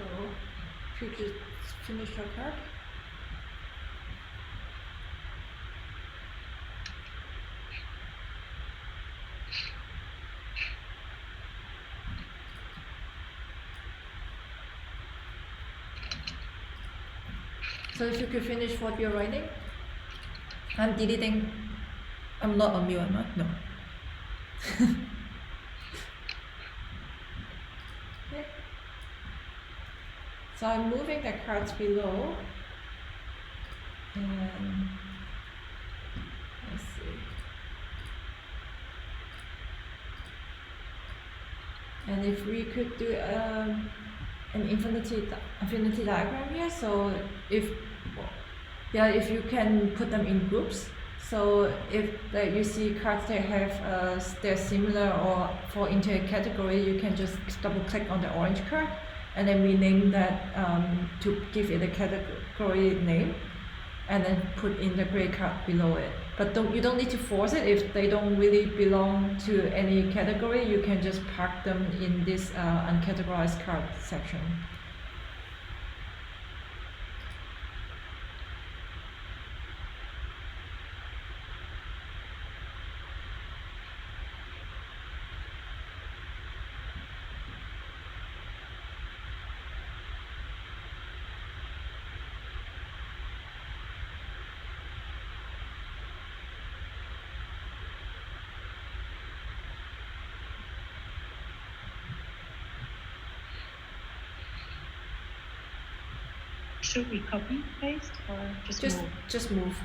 if you just finish your card. So if you could finish what you're writing. I'm deleting. I'm not on mute, am I? No. Okay. So I'm moving the cards below. And let's see. And if we could do an infinity diagram here, so if if you can put them in groups. So if you see cards that have they're similar or fall into a category, you can just double click on the orange card and then rename that to give it a category name, and then put in the gray card below it. But you don't need to force it. If they don't really belong to any category, you can just park them in this uncategorized card section. Should we copy paste or just move? Just move.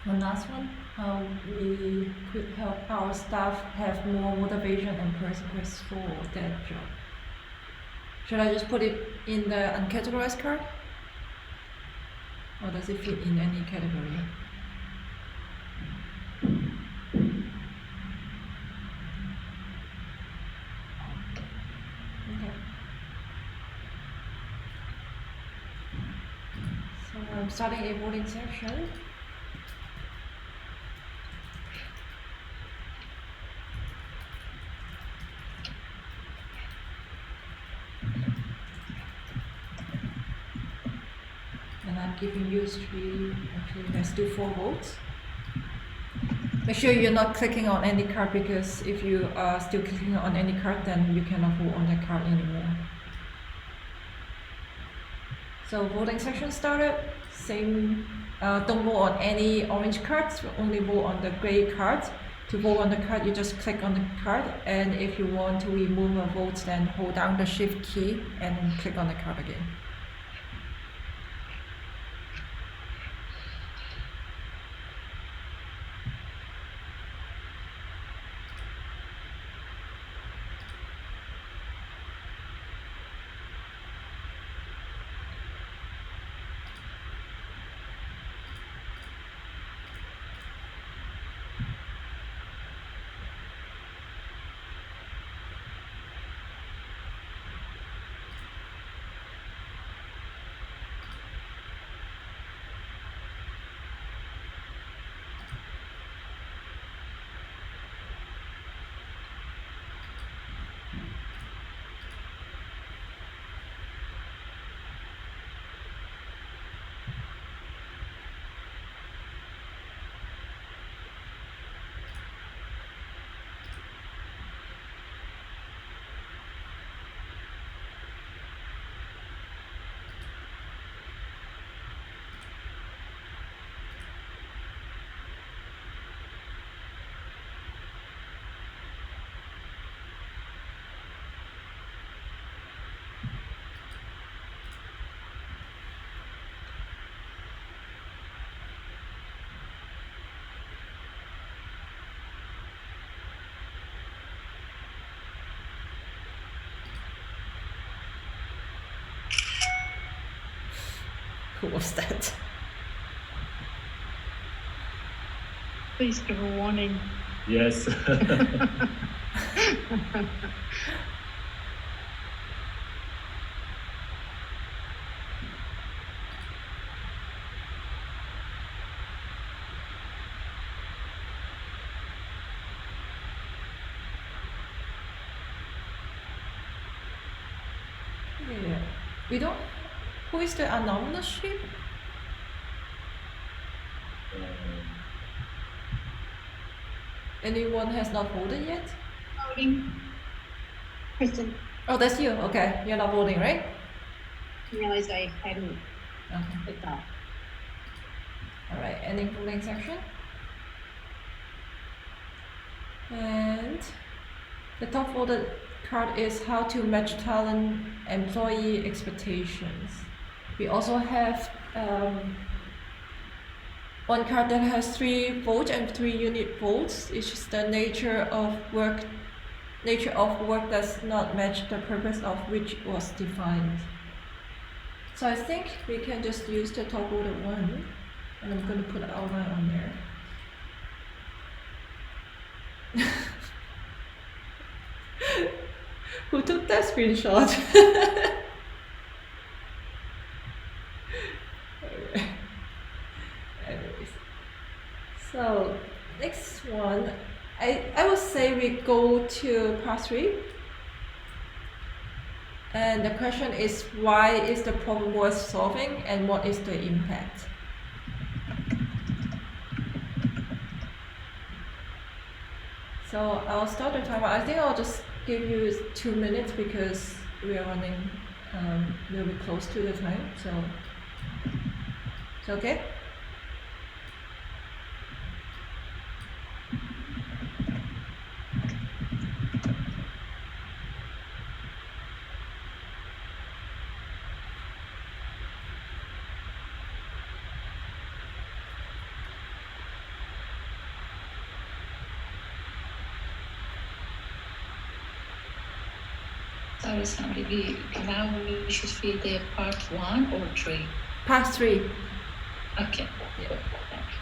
One last one, how we could help our staff have more motivation and purpose for their job. Should I just put it in the uncategorized card? Or does it fit in any category? Okay. So I'm starting a voting section. Giving you 3, actually let's do 4 votes. Make sure you're not clicking on any card, because if you are still clicking on any card, then you cannot vote on that card anymore. So voting section started. Same, don't vote on any orange cards, only vote on the gray cards. To vote on the card, you just click on the card, and if you want to remove a vote, then hold down the shift key and then click on the card again. Who was that? Please give a warning. Yes. Yeah. We don't. Who is the anonymous sheep? Anyone has not voted yet? Voting. Kristen, Oh, that's you. Okay, you're not voting, right? realized I hadn't Okay. clicked off. All right. Ending voting section. And the top voted card is how to match talent employee expectations. We also have one card that has 3 votes and 3 unit votes. It's just the nature of work does not match the purpose of which was defined. So I think we can just use the top voted one, and I'm going to put an outline on there. Who took that screenshot? Alright. Anyways. So next one, I would say we go to part 3. And the question is, why is the problem worth solving and what is the impact? So I'll start the timer. I think I'll just give you 2 minutes because we are running a little bit close to the time. So, it's okay? Sorry, Samri, now we should feed the part 1 or 3? Part 3. Okay. Yeah. Thank you.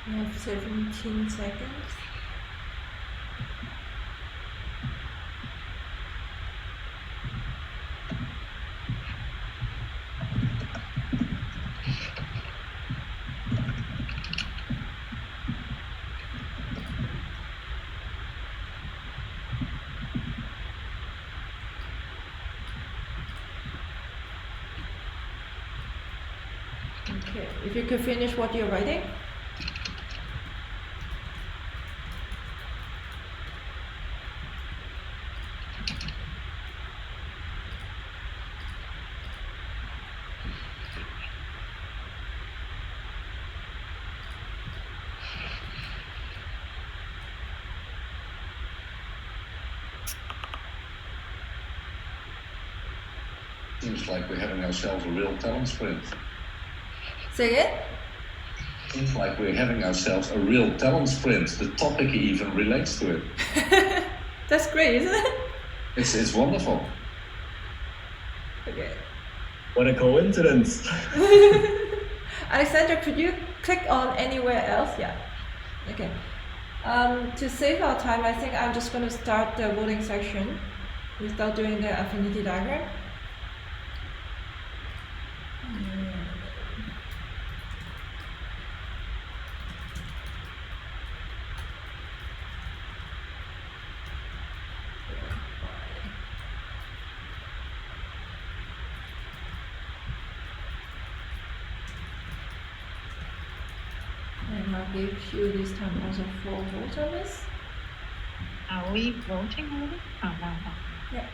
We have 17 seconds. Okay, if you could finish what you're writing. Seems like we're having ourselves a real talent sprint. Say it. Seems like we're having ourselves a real talent sprint. The topic even relates to it. That's great, isn't it? It's wonderful. Okay. What a coincidence. Alexandra, could you click on anywhere else. Yeah. Okay. To save our time, I think I'm just going to start the voting section without doing the affinity diagram. And I'll give you this time also 4 votes on this. Are we voting already? Oh, no. Yeah.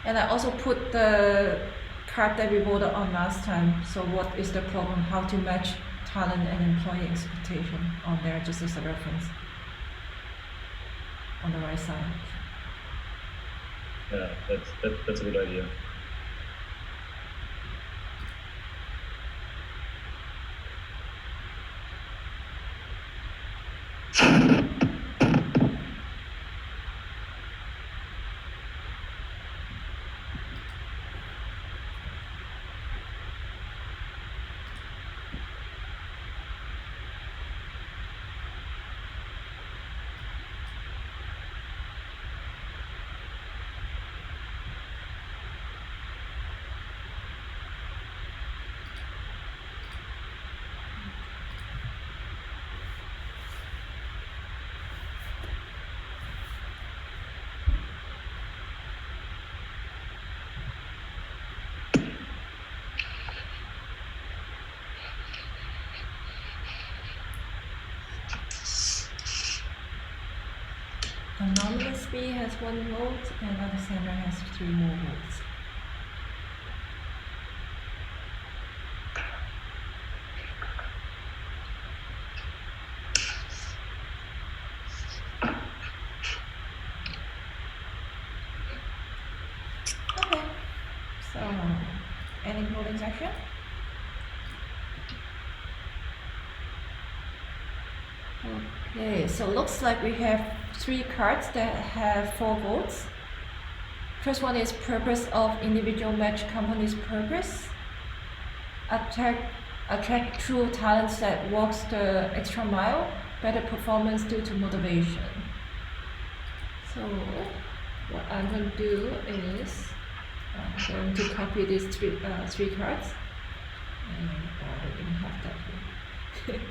And I also put the card that we voted on last time. So what is the problem? How to match talent and employee expectation on there, just as a reference on the right side. Yeah, that's a good idea. Anonymous B has 1 vote and Alexandra has 3 more votes. Okay, so any voting section? Okay, so looks like we have 3 cards that have 4 votes. First one is purpose of individual match company's purpose. Attract true talents that walks the extra mile. Better performance due to motivation. So what I'm going to do is I'm going to copy these 3 cards. And I didn't have that here.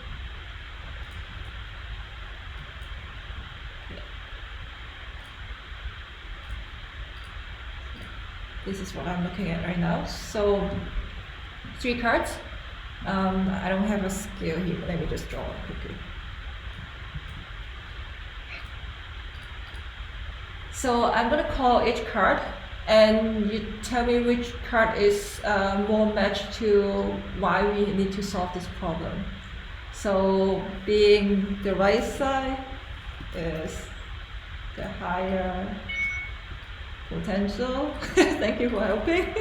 This is what I'm looking at right now. So 3 cards. I don't have a scale here. Let me just draw it quickly. So I'm going to call each card and you tell me which card is more matched to why we need to solve this problem. So being the right side is the higher potential. Thank you for helping.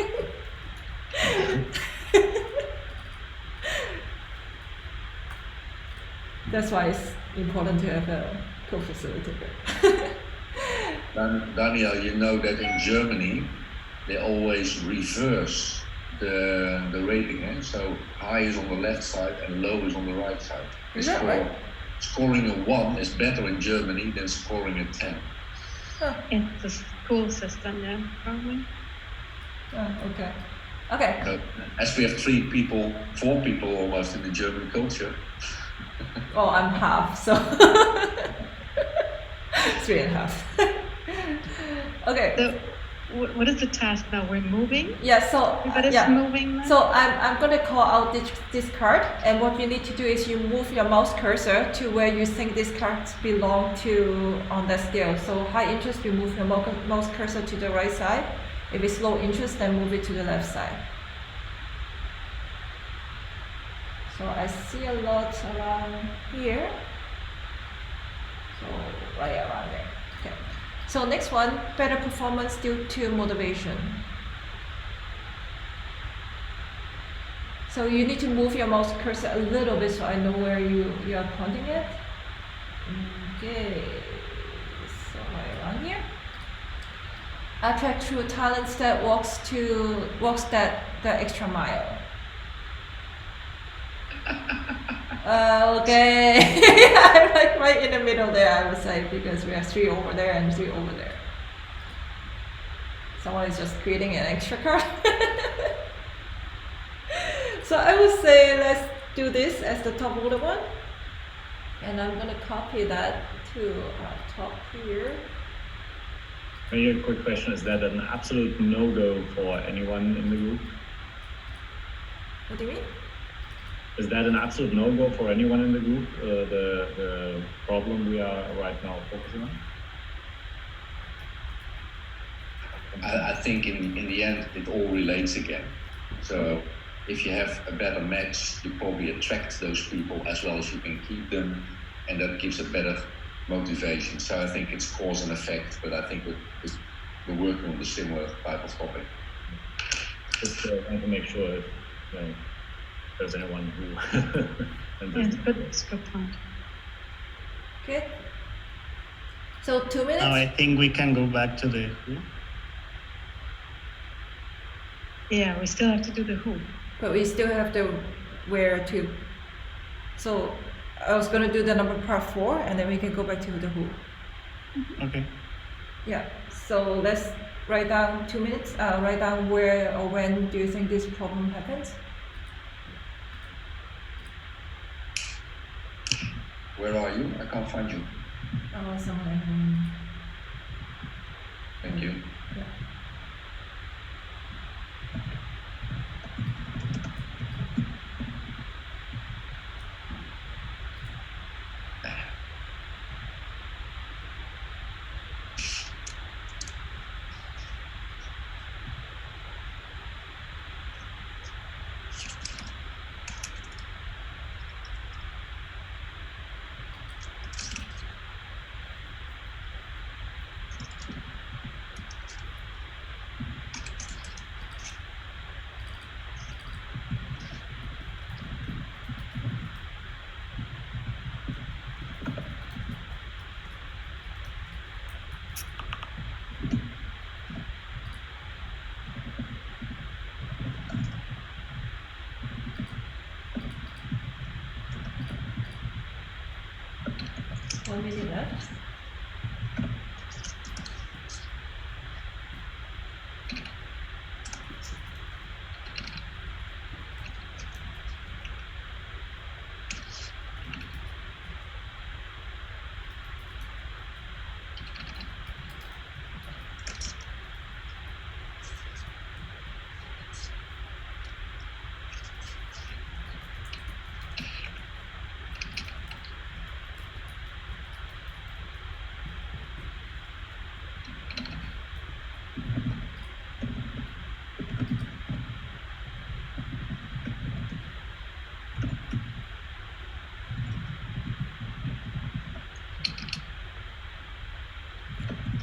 That's why it's important to have a co-facilitator. Daniel, you know that in Germany they always reverse the rating, eh? So high is on the left side and low is on the right side. Is that right? Scoring a 1 is better in Germany than scoring a 10. Huh. It's a school system, yeah, probably. Oh, okay. Okay. So, as we have 4 people almost in the German culture. Oh, I'm half, so 3.5. Okay. So, what is the task now? We're moving? Yeah, so Everybody's yeah. moving now? So I'm gonna call out this card, and what you need to do is you move your mouse cursor to where you think these cards belong to on that scale. So high interest, you move your mouse cursor to the right side. If it's low interest, then move it to the left side. So I see a lot around here. So right around there. Okay. So next one, better performance due to motivation. So you need to move your mouse cursor a little bit so I know where you are pointing it. Okay. So right around here. Attract true talents that walks the extra mile. Okay. I'm like right in the middle there, I would say, because we have 3 over there and 3 over there. Someone is just creating an extra card. So I would say let's do this as the top order one. And I'm gonna copy that to top here. Maybe a quick question, is that an absolute no-go for anyone in the group? What do you mean? Is that an absolute no-go for anyone in the group, the problem we are right now focusing on? I think in the end it all relates again. So if you have a better match, you probably attract those people as well as you can keep them, and that gives a better motivation. So I think it's cause and effect, but I think we're working on the similar type of topic. Just want to make sure if there's anyone who Yes, it's a good point. Okay. So 2 minutes. Now I think we can go back to the who. Yeah, we still have to do the who. But we still have the where to. So I was gonna do the number part 4, and then we can go back to the who. Okay. Yeah. So let's write down 2 minutes. Write down where or when do you think this problem happens? Where are you? I can't find you. Oh, somewhere. Thank you. Yeah. One minute left.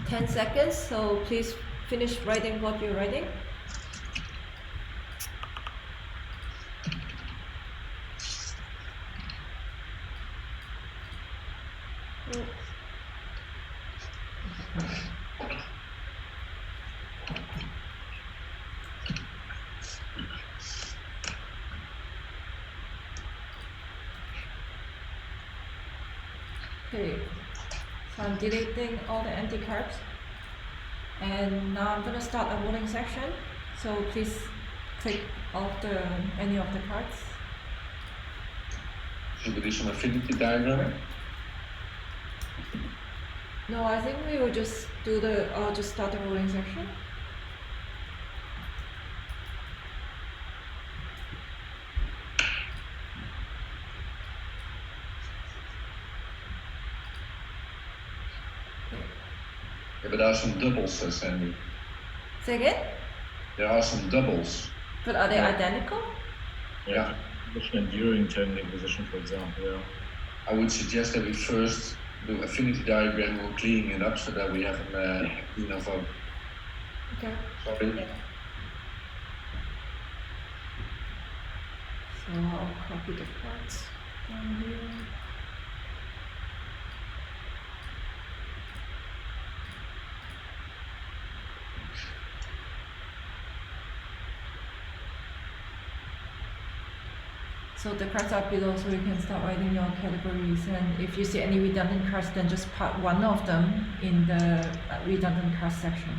Ten seconds. So please finish writing what you're writing. Okay, so I'm deleting all the empty cards, and now I'm gonna start a voting section. So please click off any of the cards. Should we do some affinity diagram? No, I think we will just do just start the voting section. Yeah, but there are some doubles, Sandy. Say again? There are some doubles. But are they identical? Yeah. Position and during turning position, for example. Yeah. I would suggest that we first do affinity diagram or cleaning it up so that we have a cleaner vote. Okay. Sorry. So I'll copy the cards down here. So So the cards are below, so you can start writing your categories. And if you see any redundant cards, then just put one of them in the redundant cards section.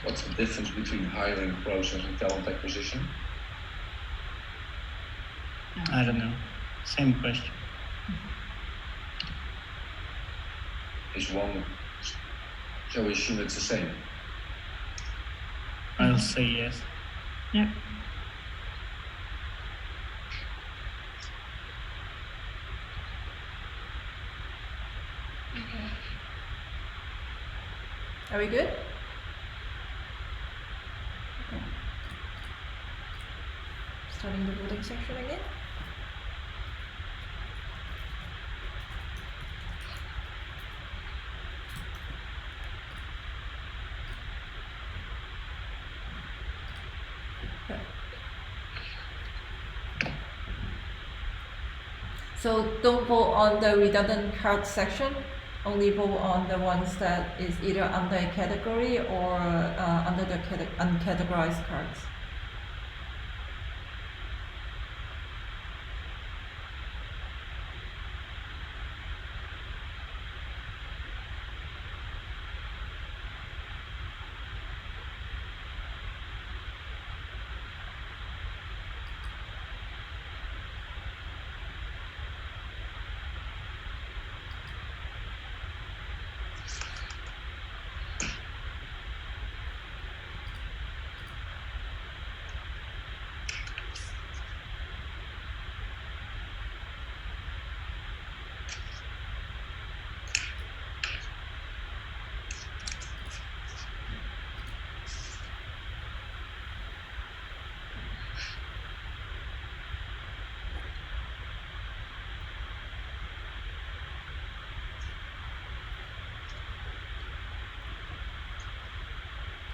What's the difference between hiring process and talent acquisition? I don't know. Same question. Is one, shall we assume it's the same? I'll say yes. Yeah. Are we good? Okay. Starting the voting section again. Okay. So don't vote on the redundant card section, only vote on the ones that is either under a category or under the uncategorized cards.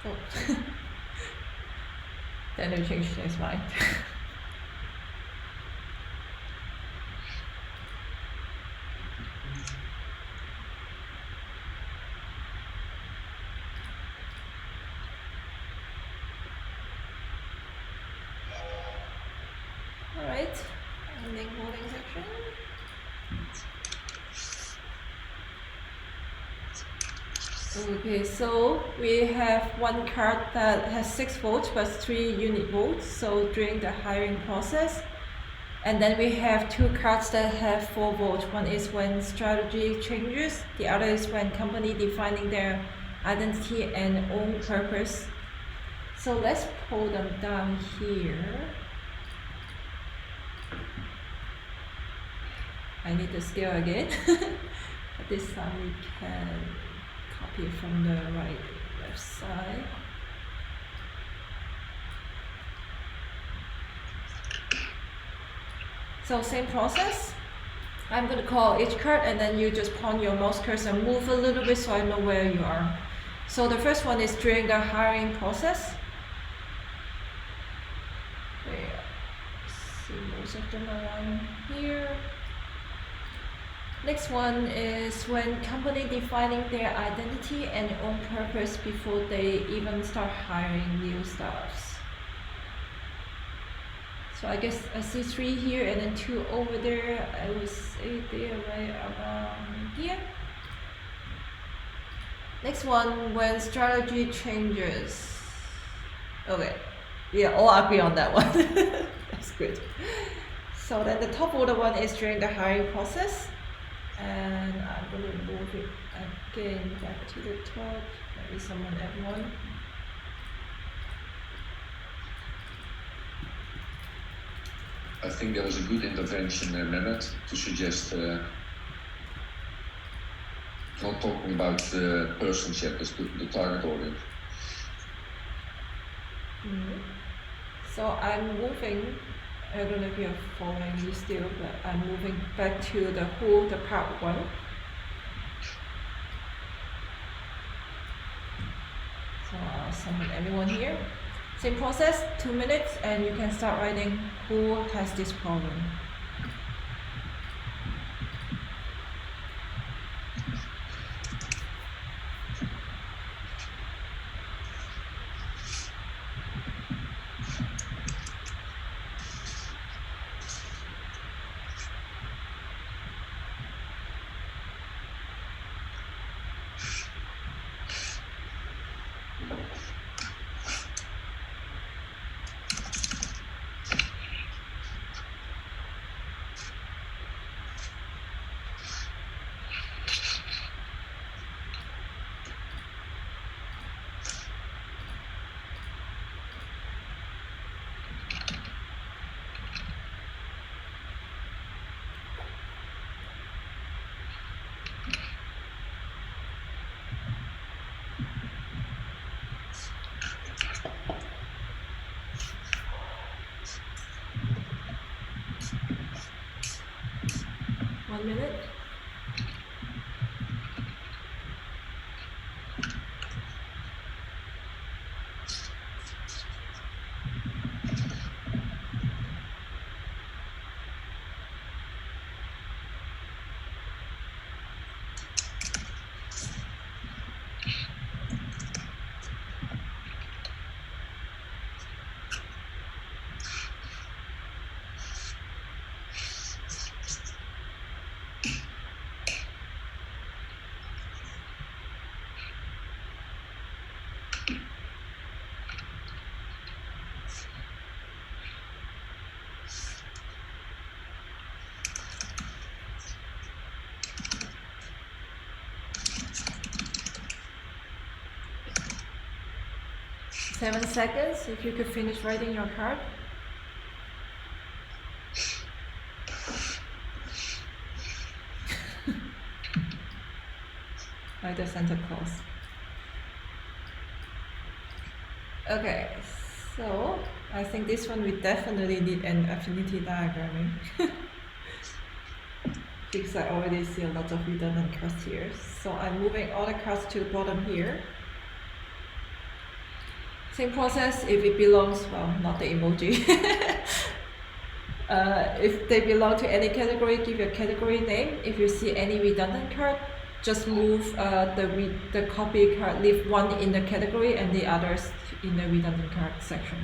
Oh. Daniel changed his mind. Alright, ending voting section. Okay, so we have one card that has 6 votes but 3 unit votes, so during the hiring process. And then we have 2 cards that have 4 votes. One is when strategy changes, the other is when company defining their identity and own purpose. So let's pull them down here. I need to scale again. But this time we can copy from the left side. So same process. I'm going to call each card and then you just point your mouse cursor and move a little bit so I know where you are. So the first one is during the hiring process. See, most of them are around here. Next one is when company defining their identity and own purpose before they even start hiring new staffs. So I guess I see 3 here and then 2 over there. I would say they're right around here. Next one, when strategy changes. Okay, yeah, all agree on that one. That's good. So then the top order one is during the hiring process. And I'm going to move it again back to the top. Maybe someone add one. I think there was a good intervention, Mehmet, to suggest not talking about the persons yet, but the target audience. So I'm moving, I don't know if you're following me still, but I'm moving back to the who, the part 1. So I'll summon everyone here. Same process, 2 minutes, and you can start writing who has this problem. One minute. Seven seconds, if you could finish writing your card. Like the Santa Claus. Okay, so I think this one we definitely need an affinity diagramming. Because I already see a lot of redundant cards here. So I'm moving all the cards to the bottom here. Same process, if it belongs, well, not the emoji. If they belong to any category, give your category name. If you see any redundant card, just move the copy card, leave one in the category and the others in the redundant card section.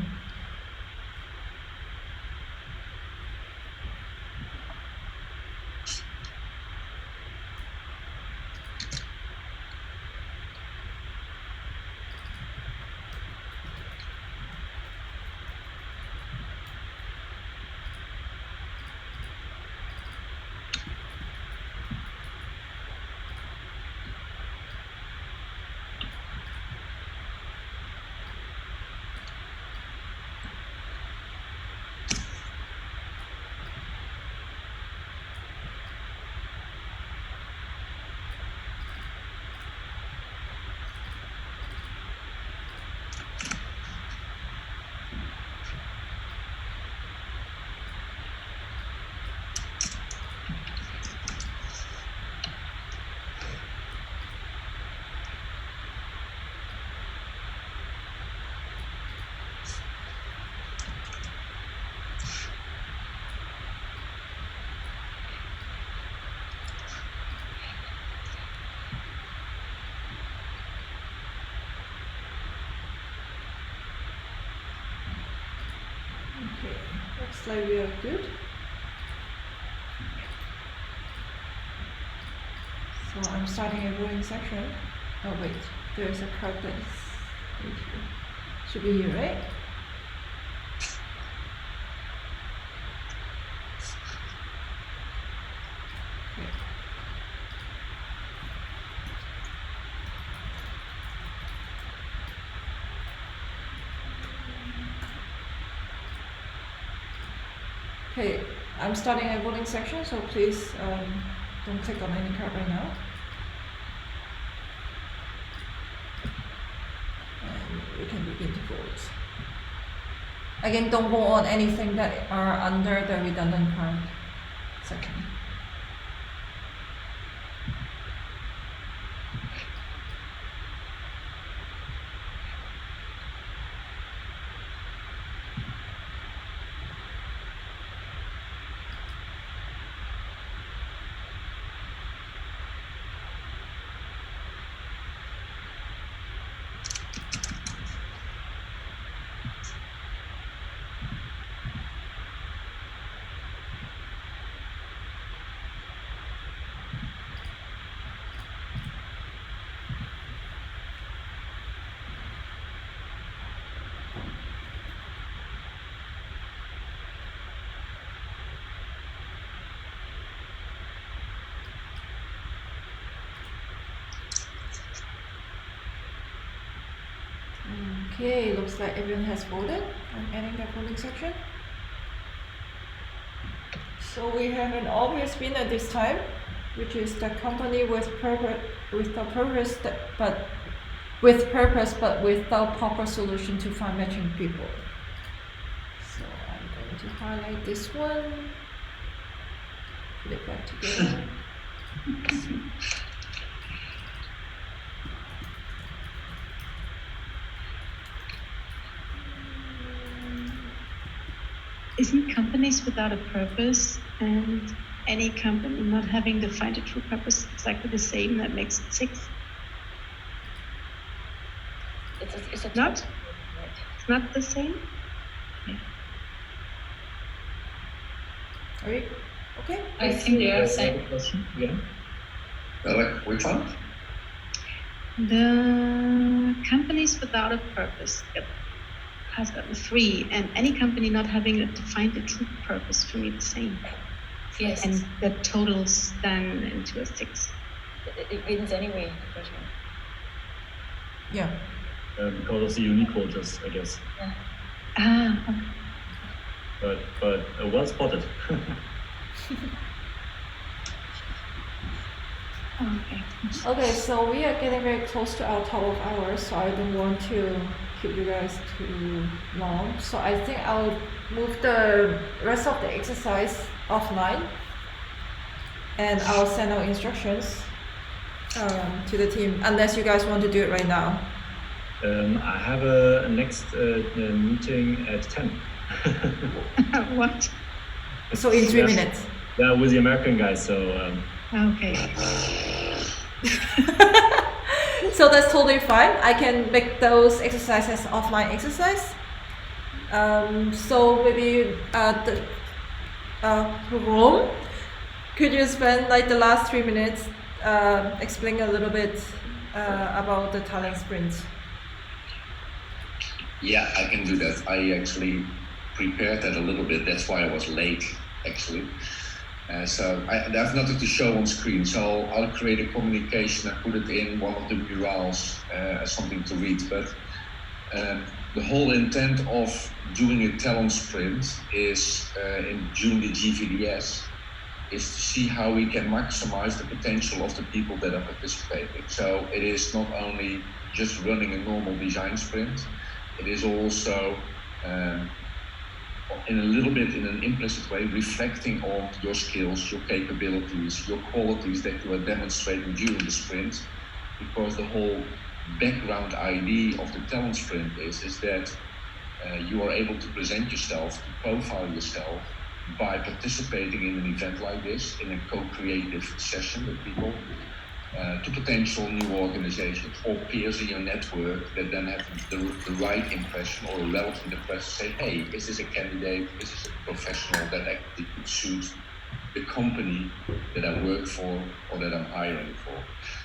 Okay, looks like we are good. So I'm starting a voting section. Oh wait, there is a purpose. Should be here, right? Okay. Okay, I'm starting a voting section, so please don't click on any card right now. And we can begin to vote. Again, don't vote on anything that are under the redundant card section. Okay, looks like everyone has voted. I'm ending the voting section. So we have an obvious winner this time, which is the company with purpose, but without proper solution to find matching people. So I'm going to highlight this one, put it back together. Isn't companies without a purpose and any company not having defined a true purpose exactly the same? That makes it 6. It's a Not? It's not the same? Are you okay? I think they are Another saying question again? Which one? The companies without a purpose has gotten 3, and any company not having defined a true purpose for me the same. yes. And the totals then into a 6. It wins anyway, the first one. Yeah. Because of the unique quotas, I guess. Yeah. Ah, But well spotted. okay. Okay, so we are getting very close to our 12 hours, so I don't want to keep you guys too long. So I think I'll move the rest of the exercise offline, and I'll send out instructions to the team, unless you guys want to do it right now. I have a next meeting at 10. What? So in 3 Yeah. minutes. Yeah, with the American guys, so Okay. So that's totally fine. I can make those exercises offline exercise. So maybe Rome, could you spend like the last 3 minutes explaining a little bit about the talent sprint? Yeah, I can do that. I actually prepared that a little bit. That's why I was late, actually. So I have nothing to show on screen. So I'll create a communication and put it in one of the murals as something to read. But the whole intent of doing a talent sprint is in June the GVDS is to see how we can maximize the potential of the people that are participating. So it is not only just running a normal design sprint, it is also in a little bit in an implicit way reflecting on your skills, your capabilities, your qualities that you are demonstrating during the sprint, because the whole background idea of the talent sprint is that you are able to present yourself, to profile yourself by participating in an event like this, in a co-creative session with people. to potential new organizations or peers in your network that then have the right impression or a relevant impression, say, hey, is this a candidate, is this a professional that actually could suit the company that I work for or that I'm hiring for.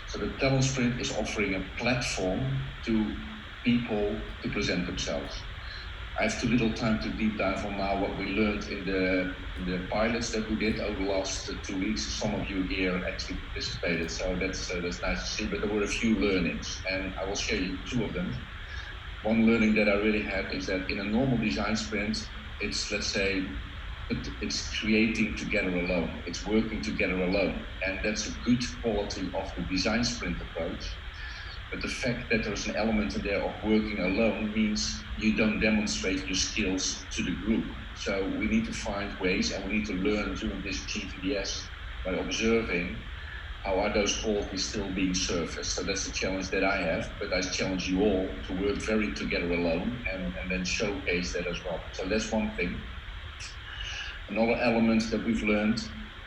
So the Talent Sprint is offering a platform to people to present themselves. I have too little time to deep dive on now what we learned in the pilots that we did over the last 2 weeks. Some of you here actually participated, so that's nice to see. But there were a few learnings, and I will share you 2 of them. One learning that I really had is that in a normal design sprint, it's, let's say, it's creating together alone. It's working together alone, and that's a good quality of the design sprint approach. But the fact that there's an element in there of working alone means you don't demonstrate your skills to the group. So we need to find ways, and we need to learn during this GVDS by observing how are those qualities still being surfaced. So that's the challenge that I have, but I challenge you all to work very together alone and then showcase that as well. So that's one thing. Another element that we've learned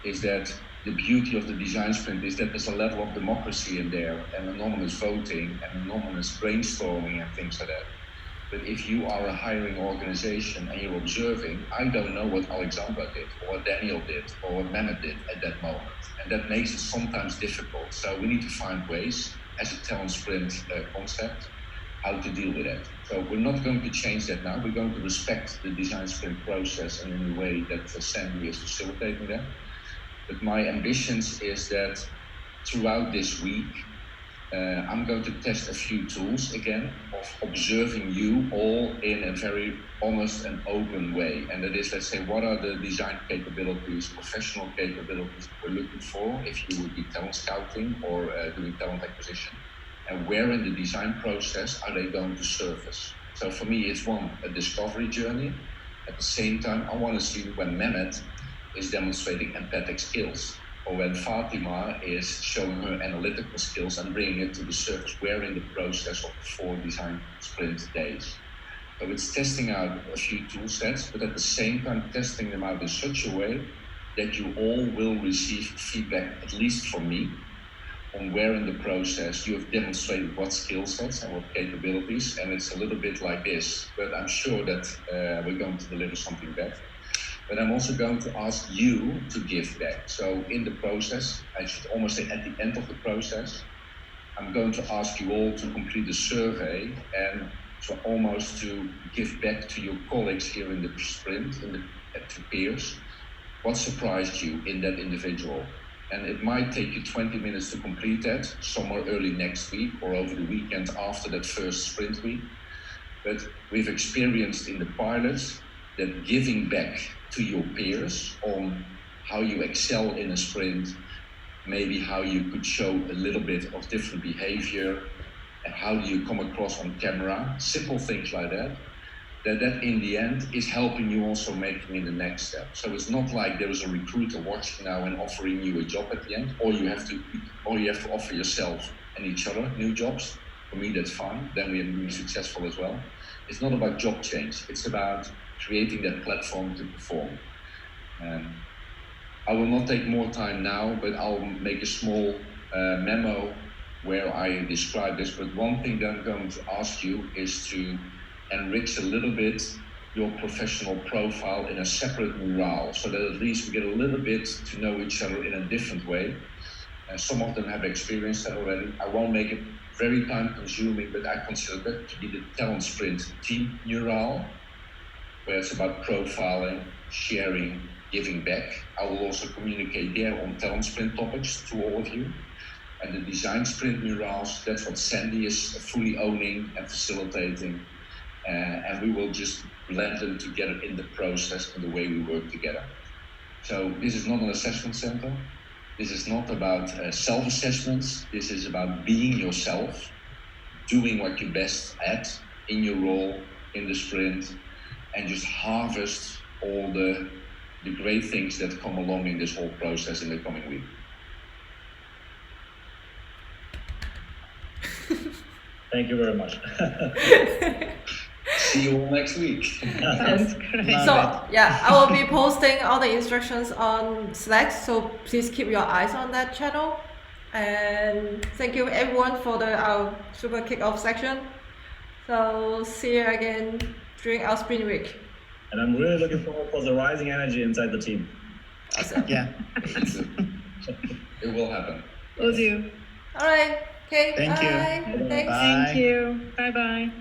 is that the beauty of the design sprint is that there's a level of democracy in there and anonymous voting and anonymous brainstorming and things like that. But if you are a hiring organization and you're observing, I don't know what Alexandra did or what Daniel did or what Mehmet did at that moment. And that makes it sometimes difficult. So we need to find ways as a talent sprint concept how to deal with that. So we're not going to change that now. We're going to respect the design sprint process and in the way that Sandy is facilitating that. But my ambitions is that throughout this week, I'm going to test a few tools again of observing you all in a very honest and open way. And that is, let's say, what are the design capabilities, professional capabilities we're looking for if you would be talent scouting or doing talent acquisition? And where in the design process are they going to surface? So for me, it's a discovery journey. At the same time, I want to see when Mehmet is demonstrating empathic skills, or when Fatima is showing her analytical skills and bringing it to the surface, where in the process of the 4 design sprint days. So it's testing out a few tool sets, but at the same time testing them out in such a way that you all will receive feedback, at least from me, on where in the process you have demonstrated what skill sets and what capabilities, and it's a little bit like this, but I'm sure that we're going to deliver something back. But I'm also going to ask you to give back. So in the process, I should almost say at the end of the process, I'm going to ask you all to complete a survey and to give back to your colleagues here in the sprint, to peers, what surprised you in that individual. And it might take you 20 minutes to complete that, somewhere early next week or over the weekend after that first sprint week. But we've experienced in the pilots that giving back to your peers on how you excel in a sprint, maybe how you could show a little bit of different behavior, and how do you come across on camera, simple things like that, that in the end is helping you also making in the next step. So it's not like there is a recruiter watching now and offering you a job at the end, or you have to offer yourself and each other new jobs. For me, that's fine. Then we have been successful as well. It's not about job change. It's about creating that platform to perform. I will not take more time now, but I'll make a small memo where I describe this. But one thing that I'm going to ask you is to enrich a little bit your professional profile in a separate mural, so that at least we get a little bit to know each other in a different way. Some of them have experienced that already. I won't make it very time consuming, but I consider that to be the talent sprint team mural, where it's about profiling, sharing, giving back. I will also communicate there on talent sprint topics to all of you. And the design sprint murals, that's what Sandy is fully owning and facilitating. And we will just blend them together in the process and the way we work together. So this is not an assessment center. This is not about self-assessments. This is about being yourself, doing what you're best at in your role in the sprint, and just harvest all the great things that come along in this whole process in the coming week. Thank you very much. See you all next week. Sounds great. So yeah, I will be posting all the instructions on Slack, so please keep your eyes on that channel. And thank you everyone for our super kickoff section. So see you again during our sprint week. And I'm really looking forward for the rising energy inside the team. Awesome. Yeah. It will happen. Will do. All right. Okay. Thank you. Bye. Thanks. Bye. Thank you. Bye bye.